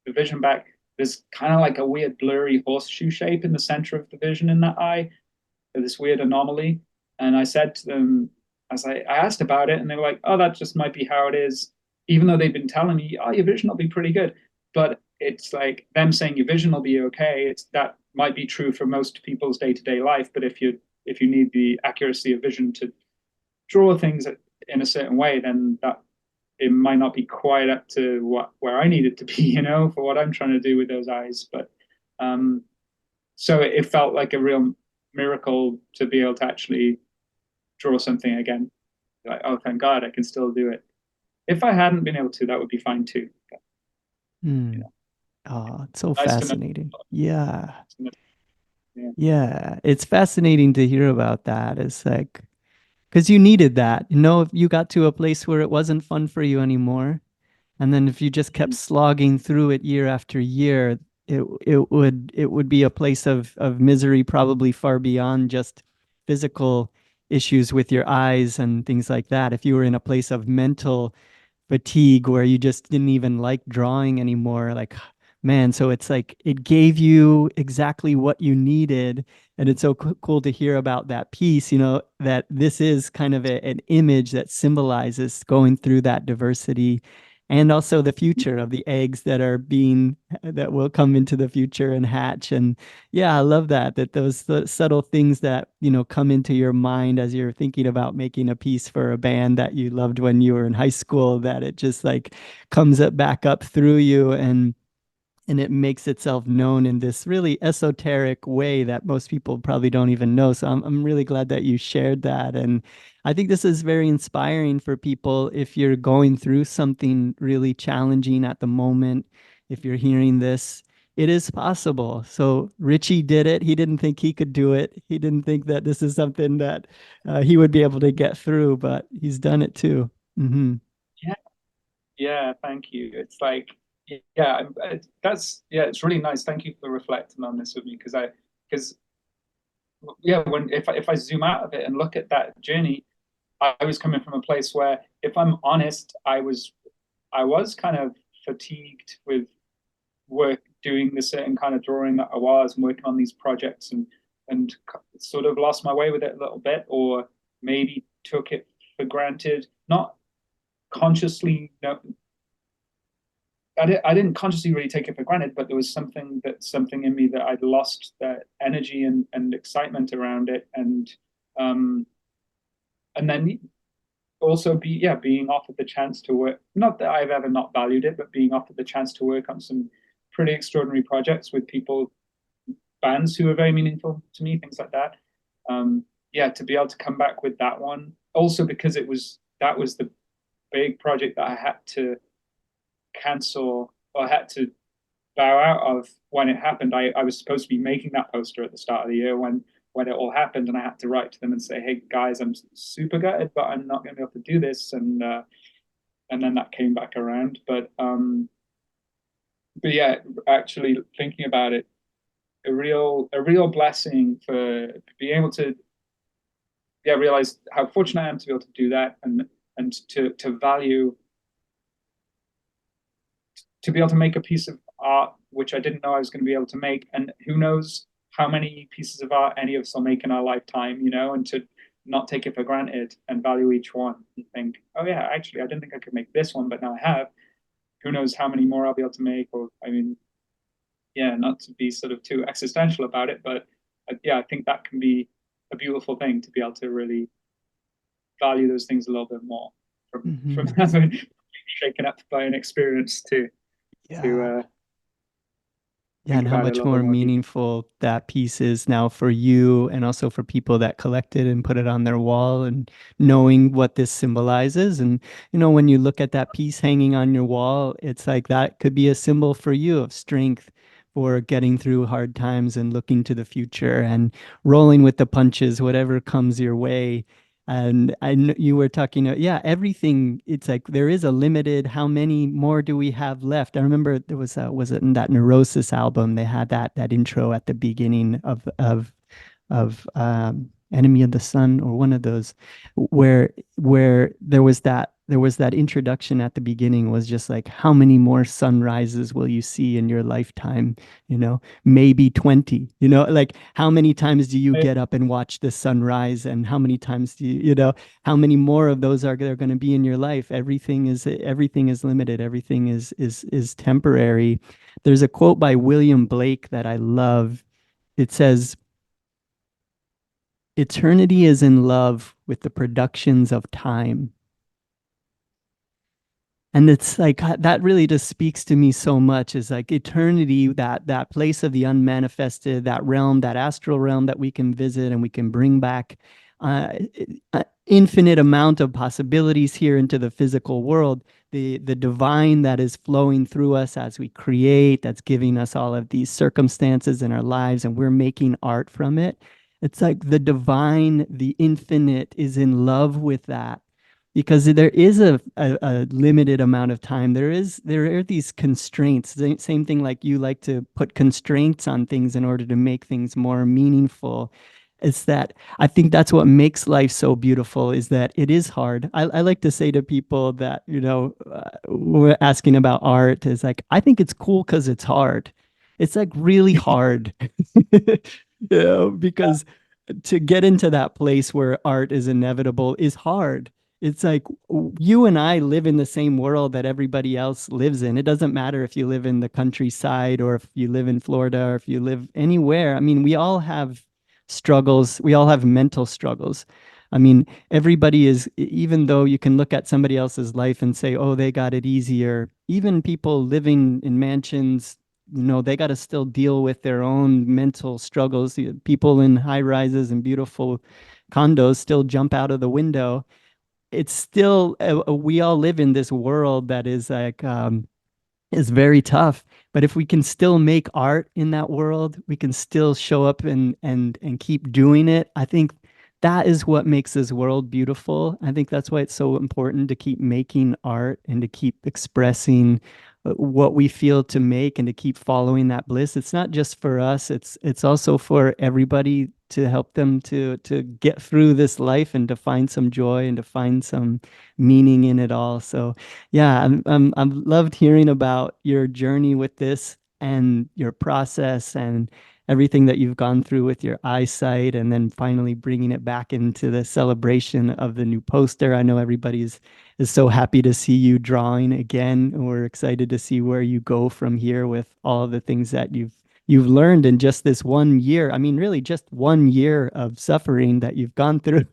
vision back, there's kind of like a weird blurry horseshoe shape in the center of the vision in that eye, this weird anomaly. And I said to them, I asked about it, and they were like, oh, that just might be how it is, even though they've been telling me, oh, your vision will be pretty good. But it's like them saying your vision will be okay. That might be true for most people's day-to-day life, but if you need the accuracy of vision to draw things in a certain way, then that it might not be quite up to where I need it to be, for what I'm trying to do with those eyes. But so it felt like a real miracle to be able to actually draw something again. Like, oh, thank God, I can still do it. If I hadn't been able to, that would be fine too. But, Oh, it's so nice fascinating. Yeah. Yeah. It's fascinating to hear about that. It's like, because you needed that. If you got to a place where it wasn't fun for you anymore, and then if you just kept slogging through it year after year, it would be a place of misery, probably far beyond just physical issues with your eyes and things like that. If you were in a place of mental fatigue where you just didn't even like drawing anymore, like, man, so it's like it gave you exactly what you needed. And it's so cool to hear about that piece, that this is kind of an image that symbolizes going through that diversity, and also the future of the eggs that will come into the future and hatch. And yeah, I love that those the subtle things that, come into your mind as you're thinking about making a piece for a band that you loved when you were in high school, that it just like comes back up through you, and it makes itself known in this really esoteric way that most people probably don't even know. So I'm really glad that you shared that. And I think this is very inspiring for people if you're going through something really challenging at the moment. If you're hearing this, it is possible. So Richey did it. He didn't think he could do it. He didn't think that this is something that he would be able to get through, but he's done it too. Mm-hmm. Yeah, thank you. It's like, it's really nice. Thank you for reflecting on this with me, because if I zoom out of it and look at that journey, I was coming from a place where, if I'm honest, I was kind of fatigued with doing the certain kind of drawing that I was, and working on these projects, and sort of lost my way with it a little bit, or maybe took it for granted, not consciously. No, I didn't consciously really take it for granted, but there was something in me that I'd lost that energy and excitement around it, and Um, and then also being offered the chance to work, not that I've ever not valued it, but being offered the chance to work on some pretty extraordinary projects with people, bands who are very meaningful to me, things like that. Yeah, to be able to come back with that one, also because that was the big project that I had to cancel, or had to bow out of when it happened. I was supposed to be making that poster at the start of the year when it all happened, and I had to write to them and say, "Hey guys, I'm super gutted, but I'm not going to be able to do this." And then that came back around. But yeah, actually thinking about it, a real blessing for being able to realize how fortunate I am to be able to do that, and to value, to be able to make a piece of art which I didn't know I was going to be able to make, and who knows how many pieces of art any of us will make in our lifetime, and to not take it for granted and value each one and think, oh yeah, actually I didn't think I could make this one, but now I have. Who knows how many more I'll be able to make? Or I mean, yeah, not to be sort of too existential about it, but yeah, I think that can be a beautiful thing, to be able to really value those things a little bit more from Mhm. having shaken up by an experience to Yeah. Yeah, think and how about it a much little bit more more deeply. meaningful that piece is now for you and also for people that collect it and put it on their wall and knowing what this symbolizes. And, when you look at that piece hanging on your wall, it's like that could be a symbol for you of strength for getting through hard times and looking to the future and rolling with the punches, whatever comes your way. And I know you were talking, yeah, everything. It's like there is a limited. How many more do we have left? I remember there was it in that Neurosis album? They had that intro at the beginning of Enemy of the Sun or one of those, where there was that introduction at the beginning was just like, how many more sunrises will you see in your lifetime? Maybe 20. Like how many times do you get up and watch the sunrise, and how many times do how many more of those are there going to be in your life? Everything is limited. Everything is temporary. There's a quote by William Blake that I love. It says, eternity is in love with the productions of time. And it's like that really just speaks to me so much, is like eternity, that place of the unmanifested, that realm, that astral realm that we can visit and we can bring back uh, infinite amount of possibilities here into the physical world. The divine that is flowing through us as we create, that's giving us all of these circumstances in our lives, and we're making art from it. It's like the divine, the infinite is in love with that, because there is a limited amount of time. There are these constraints. Same thing, like you like to put constraints on things in order to make things more meaningful. It's that I think that's what makes life so beautiful, is that it is hard. I like to say to people that, we're asking about art, is like, I think it's cool because it's hard. It's like really hard. Because to get into that place where art is inevitable is hard. It's like you and I live in the same world that everybody else lives in. It doesn't matter if you live in the countryside or if you live in Florida or if you live anywhere. I mean, we all have struggles. We all have mental struggles. I mean, everybody is, even though you can look at somebody else's life and say, oh, they got it easier, even people living in mansions, they got to still deal with their own mental struggles. People in high rises and beautiful condos still jump out of the window. It's still, we all live in this world that is like, is very tough. But if we can still make art in that world, we can still show up and keep doing it. I think that is what makes this world beautiful. I think that's why it's so important to keep making art and to keep expressing what we feel to make, and to keep following that bliss. It's not just for us, it's also for everybody, to help them to get through this life and to find some joy and to find some meaning in it all. So yeah, I've loved hearing about your journey with this and your process and everything that you've gone through with your eyesight, and then finally bringing it back into the celebration of the new poster. I know everybody is so happy to see you drawing again. We're excited to see where you go from here with all of the things that you've you've learned in just this 1 year. I mean, really just 1 year of suffering that you've gone through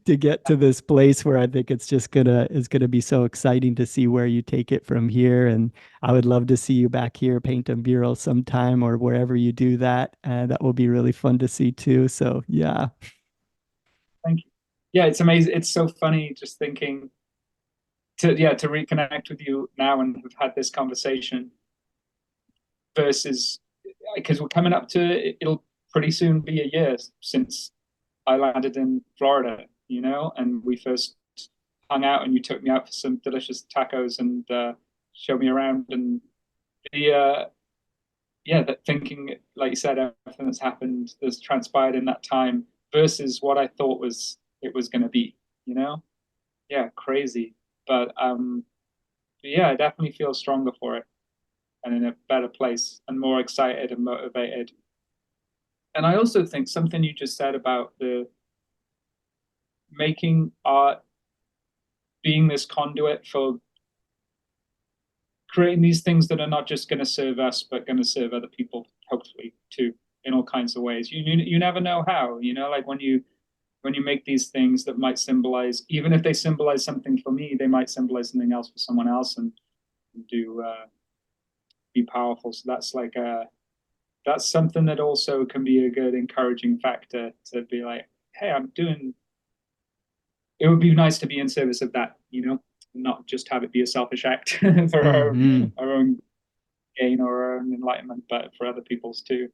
to get to this place where I think it's gonna be so exciting to see where you take it from here. And I would love to see you back here paint a mural sometime or wherever you do that. That will be really fun to see too. So yeah. Thank you. Yeah, it's amazing. It's so funny just thinking to reconnect with you now and have had this conversation versus because we're coming up to it'll pretty soon be a year since I landed in Florida, and we first hung out and you took me out for some delicious tacos and showed me around and the that thinking, like you said, everything that's happened, that's transpired in that time versus what I thought it was going to be, Yeah, crazy. But yeah, I definitely feel stronger for it and in a better place and more excited and motivated. And I also think something you just said about the making art being this conduit for creating these things that are not just going to serve us, but going to serve other people, hopefully, too, in all kinds of ways. You never know how, like when you make these things that might symbolize, even if they symbolize something for me, they might symbolize something else for someone else and do be powerful. So that's something that also can be a good encouraging factor to be like, hey, it would be nice to be in service of that, not just have it be a selfish act for our own gain or our own enlightenment, but for other people's too.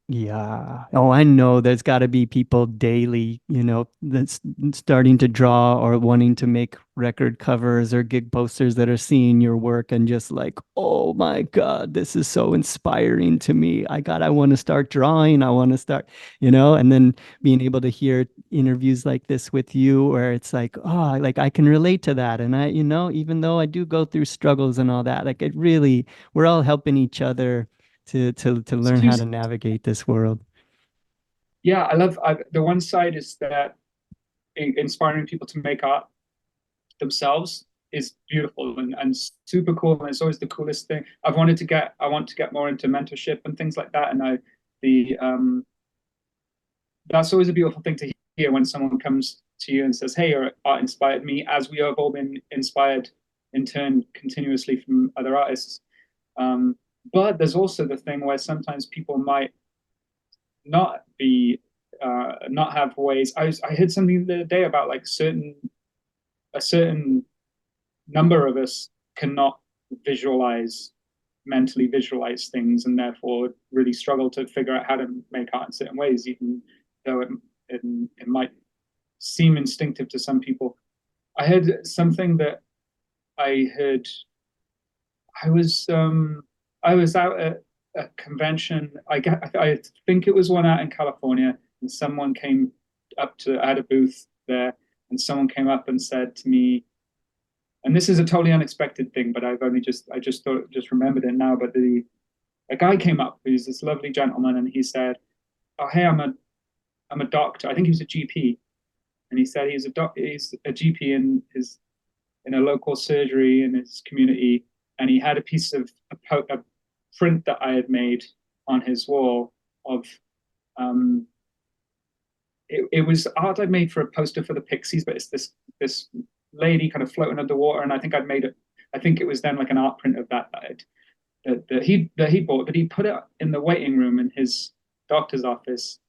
Yeah. Oh, I know there's got to be people daily, that's starting to draw or wanting to make record covers or gig posters that are seeing your work and just like, oh my God, this is so inspiring to me. I want to start drawing. I want to start, and then being able to hear interviews like this with you where it's like, oh, like I can relate to that. And even though I do go through struggles and all that, like it really, we're all helping each other to learn how to navigate this world. Yeah, the one side is that inspiring people to make art themselves is beautiful and super cool, and it's always the coolest thing. I want to get more into mentorship and things like that, and that's always a beautiful thing to hear when someone comes to you and says, "Hey, your art inspired me," as we have all been inspired in turn continuously from other artists. But there's also the thing where sometimes people might not not have ways. I heard something the other day about like a certain number of us cannot mentally visualize things, and therefore really struggle to figure out how to make art in certain ways, even though it might seem instinctive to some people. I heard something that I heard. I was out at a convention. I think it was one out in California, and someone came up to. I had a booth there, and someone came up and said to me, and this is a totally unexpected thing, but I just remembered it now. But a guy came up who's this lovely gentleman, and he said, "Oh, hey, I'm a doctor." I think he was a GP, and he said he's a GP in a local surgery in his community, and he had a piece of a print that I had made on his wall of it was art I'd made for a poster for the Pixies, but it's this lady kind of floating underwater, and I think I'd made it. I think it was then like an art print of that he bought, but he put it in the waiting room in his doctor's office,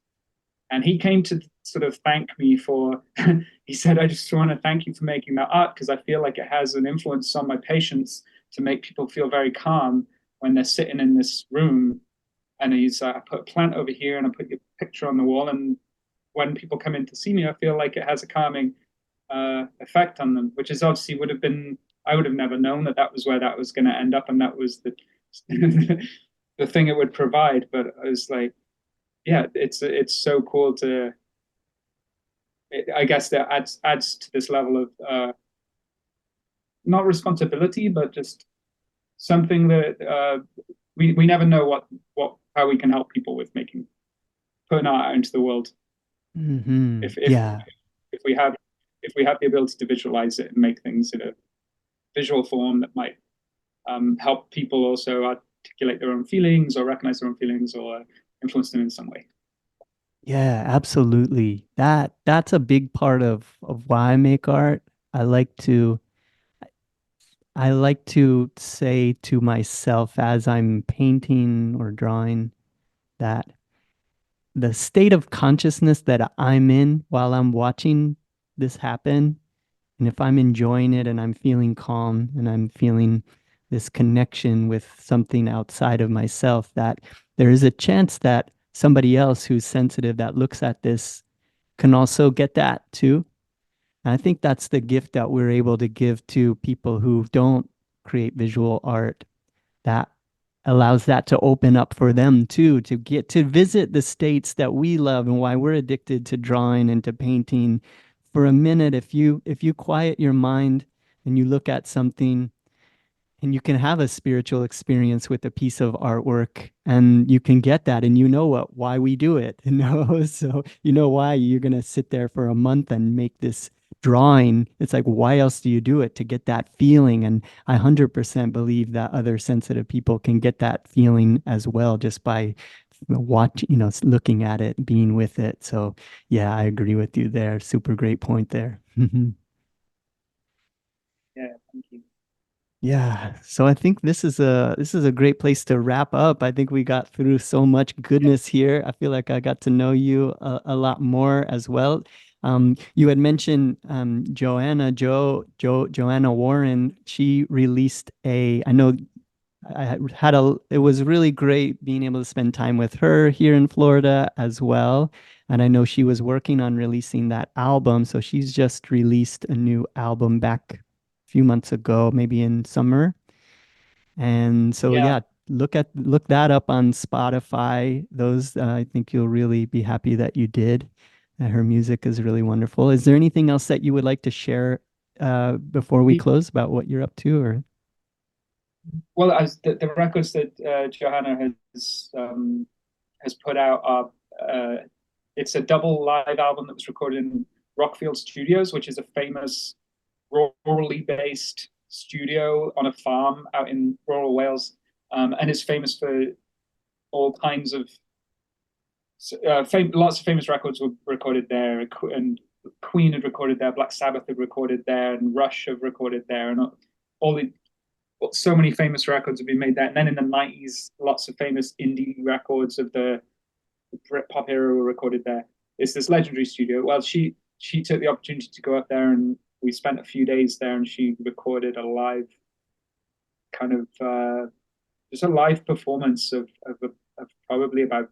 and he came to sort of thank me for. He said, "I just want to thank you for making that art because I feel like it has an influence on my patients to make people feel very calm when they're sitting in this room." And I put a plant over here and I put your picture on the wall, and when people come in to see me, I feel like it has a calming effect on them, which is obviously I would have never known that was where that was going to end up, and that was the the thing it would provide. But I was like, yeah, it's so cool I guess that adds to this level of not responsibility, but just something that we never know how we can help people with putting art out into the world. Mm-hmm. If Yeah. if we have the ability to visualize it and make things in a visual form that might help people also articulate their own feelings or recognize their own feelings or influence them in some way. Yeah, absolutely. That's a big part of why I make art. I like to I like to say to myself as I'm painting or drawing that the state of consciousness that I'm in while I'm watching this happen, and if I'm enjoying it and I'm feeling calm and I'm feeling this connection with something outside of myself, that there is a chance that somebody else who's sensitive that looks at this can also get that too. And I think that's the gift that we're able to give to people who don't create visual art, that allows that to open up for them too, to get to visit the states that we love and why we're addicted to drawing and to painting. For a minute, if you quiet your mind and you look at something, and you can have a spiritual experience with a piece of artwork, and you can get that, and you know what why we do it, so you know why you're going to sit there for a month and make this drawing. It's like, why else do you do it? To get that feeling. And I 100% believe that other sensitive people can get that feeling as well, just by watching, looking at it, being with it. So yeah, I agree with you there. Super great point there. Yeah, thank you. Yeah, so I think this is a great place to wrap up. I think we got through so much goodness here. I feel like I got to know you a lot more as well. You had mentioned Joanna Warren. She released I know it was really great being able to spend time with her here in Florida as well. And I know she was working on releasing that album. So she's just released a new album back a few months ago, maybe in summer. And so, Yeah. yeah, look that up on Spotify. Those, I think you'll really be happy that you did. Her music is really wonderful. Is there anything else that you would like to share before we close about what you're up to, or? Well, as the records that Johanna has put out are it's a double live album that was recorded in Rockfield Studios, which is a famous rurally based studio on a farm out in rural Wales, and is famous for all kinds of lots of famous records were recorded there, and Queen had recorded there, Black Sabbath had recorded there, and Rush have recorded there, and all the so many famous records have been made there. And then in the 90s, lots of famous indie records of the Britpop era were recorded there. It's this legendary studio. Well, she took the opportunity to go up there, and we spent a few days there, and she recorded a live kind of just a live performance of probably about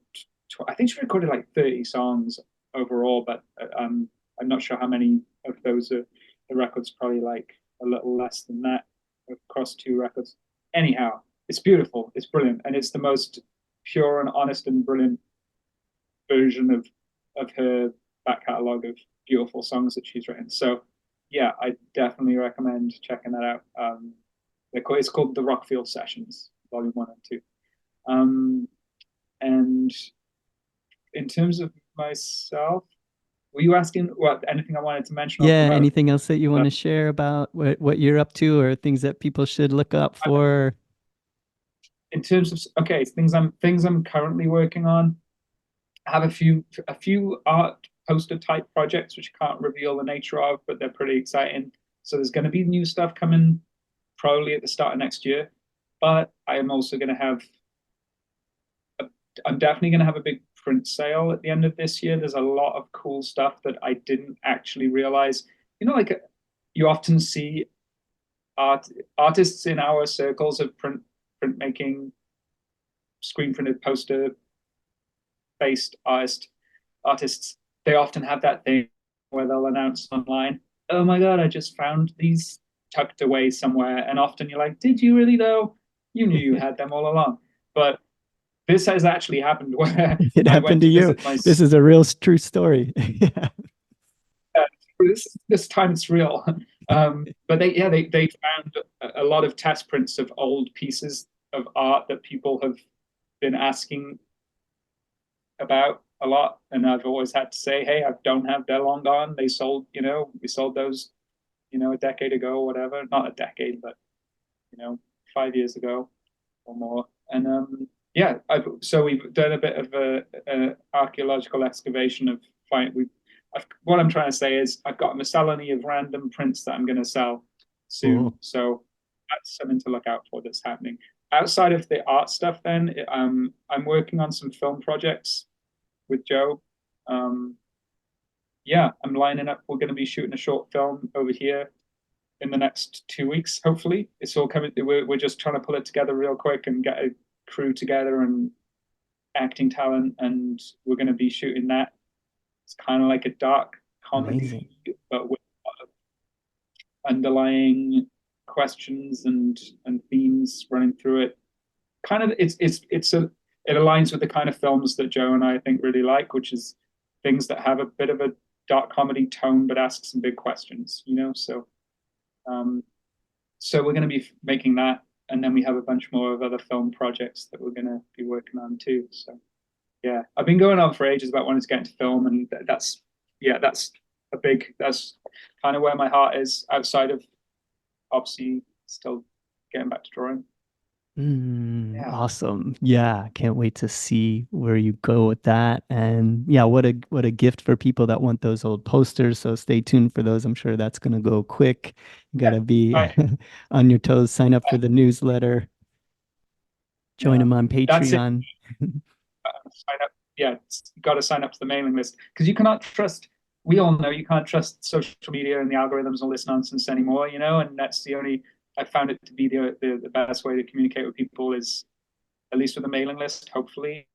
I think she recorded like 30 songs overall, but I'm not sure how many of those are the records. Probably like a little less than that across two records. Anyhow, it's beautiful, it's brilliant, and it's the most pure and honest and brilliant version of her back catalogue of beautiful songs that she's written. So yeah, I definitely recommend checking that out. It's called the Rockfield Sessions, Volume 1 and 2. And in terms of myself, were you asking what anything I wanted to mention? Yeah, anything else that you want to share about what you're up to, or things that people should look up for? In terms of things I'm currently working on, I have a few art poster type projects which I can't reveal the nature of, but they're pretty exciting. So there's going to be new stuff coming probably at the start of next year. But I am also going to have I'm definitely going to have a big print sale at the end of this year. There's a lot of cool stuff that I didn't actually realize. Like you often see artists in our circles of printmaking, screen printed poster based artists. They often have that thing where they'll announce online, "Oh my God, I just found these tucked away somewhere." And often you're like, "Did you really though? You knew you had them all along." But this has actually happened where it happened to you. This is a real true story. Yeah. This time it's real. But they found a lot of test prints of old pieces of art that people have been asking about a lot, and I've always had to say, "Hey, I don't have They're long gone. They sold, we sold those, a decade ago or whatever. Not a decade, but 5 years ago or more." And yeah, so we've done a bit of a archaeological excavation of what I'm trying to say is I've got a miscellany of random prints that I'm going to sell soon. Cool. So that's something to look out for that's happening. Outside of the art stuff, then I'm working on some film projects with Joe. Yeah, I'm lining up. We're going to be shooting a short film over here in the next 2 weeks. Hopefully, it's all coming. We're just trying to pull it together real quick and get a crew together and acting talent, and we're going to be shooting that. It's kind of like a dark comedy, Amazing. but with a lot of underlying questions and themes running through it. Kind of, it aligns with the kind of films that Joe and I think really like, which is things that have a bit of a dark comedy tone but ask some big questions, you know. So we're going to be making that, and then we have a bunch more of other film projects that we're going to be working on too. So yeah, I've been going on for ages about wanting to get into film, and that's kind of where my heart is outside of obviously still getting back to drawing. Yeah. Awesome. Yeah, can't wait to see where you go with that. And yeah, what a gift for people that want those old posters. So stay tuned for those. I'm sure that's gonna go quick. You gotta be Right. on your toes, sign up for the newsletter, join Yeah. them on That's it. Patreon. Sign up. Yeah, got to sign up to the mailing list because you cannot trust. We all know you can't trust social media and the algorithms and all this nonsense anymore, you know. And that's the only I found it to be the best way to communicate with people is at least with a mailing list. Hopefully,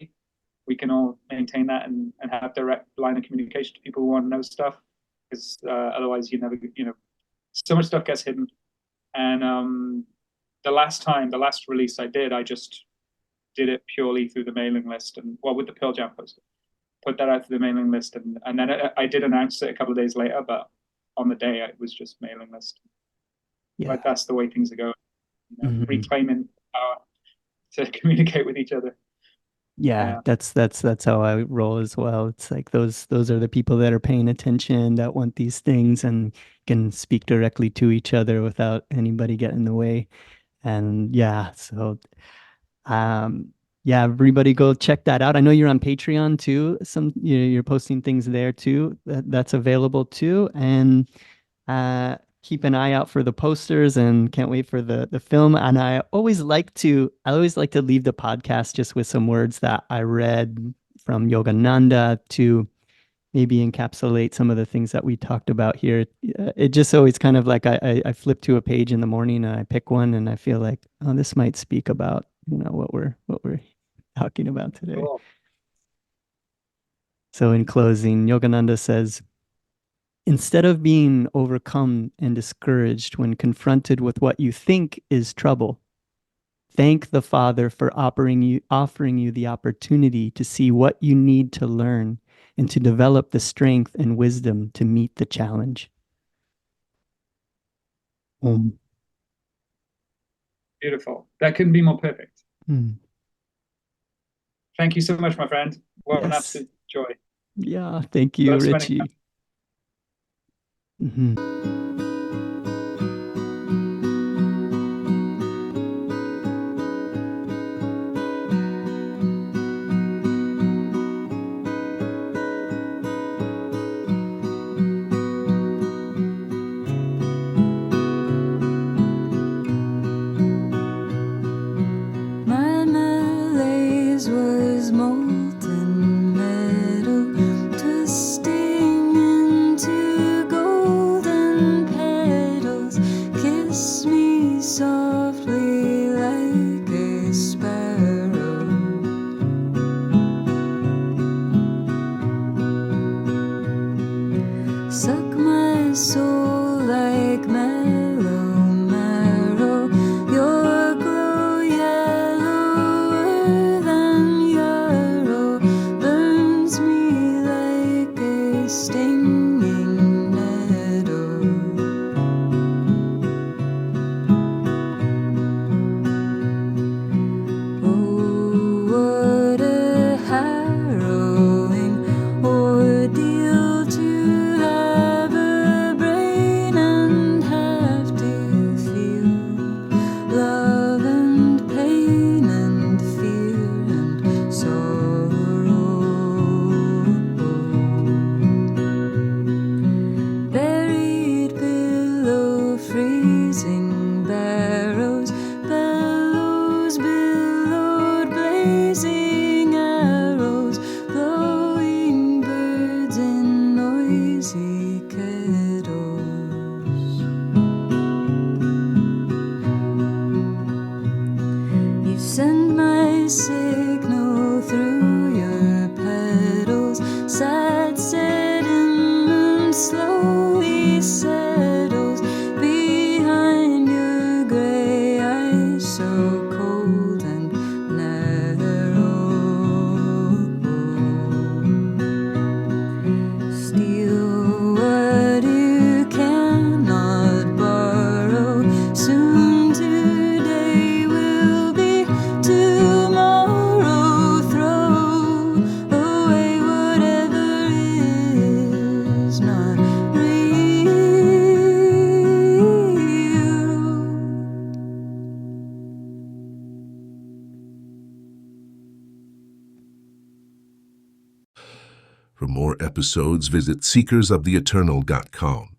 we can all maintain that and have direct line of communication to people who want to know stuff. Because otherwise, you never, you know, so much stuff gets hidden. And the last release I did, I just did it purely through the mailing list and with the Pearl Jam poster, put that out through the mailing list, and then I did announce it a couple of days later, but on the day it was just mailing list. Yeah. But that's the way things are going, you know, reclaiming power to communicate with each other. Yeah, that's how I roll as well. It's like those are the people that are paying attention, that want these things and can speak directly to each other without anybody getting in the way. And yeah, so yeah, everybody go check that out. I know you're on Patreon too. You're posting things there too. That's available too. And keep an eye out for the posters and can't wait for the film. And I always like to leave the podcast just with some words that I read from Yogananda to maybe encapsulate some of the things that we talked about here. It just always kind of like I flip to a page in the morning and I pick one and I feel like, oh, this might speak about, you know, what we're talking about today. Cool. So in closing, Yogananda says, instead of being overcome and discouraged when confronted with what you think is trouble, thank the Father for offering you the opportunity to see what you need to learn and to develop the strength and wisdom to meet the challenge. Beautiful. That couldn't be more perfect. Mm. Thank you so much, my friend. What an Yes. absolute joy. Yeah, thank you, That's Richey. My malaise was molten metal, twisting into golden signal through your petals. Sad setting moon slowly settles behind your gray eyes, so cold and narrow. Steal what you cannot borrow. Soon today will be tomorrow. Throw away whatever is not real. For more episodes, visit seekersoftheeternal.com.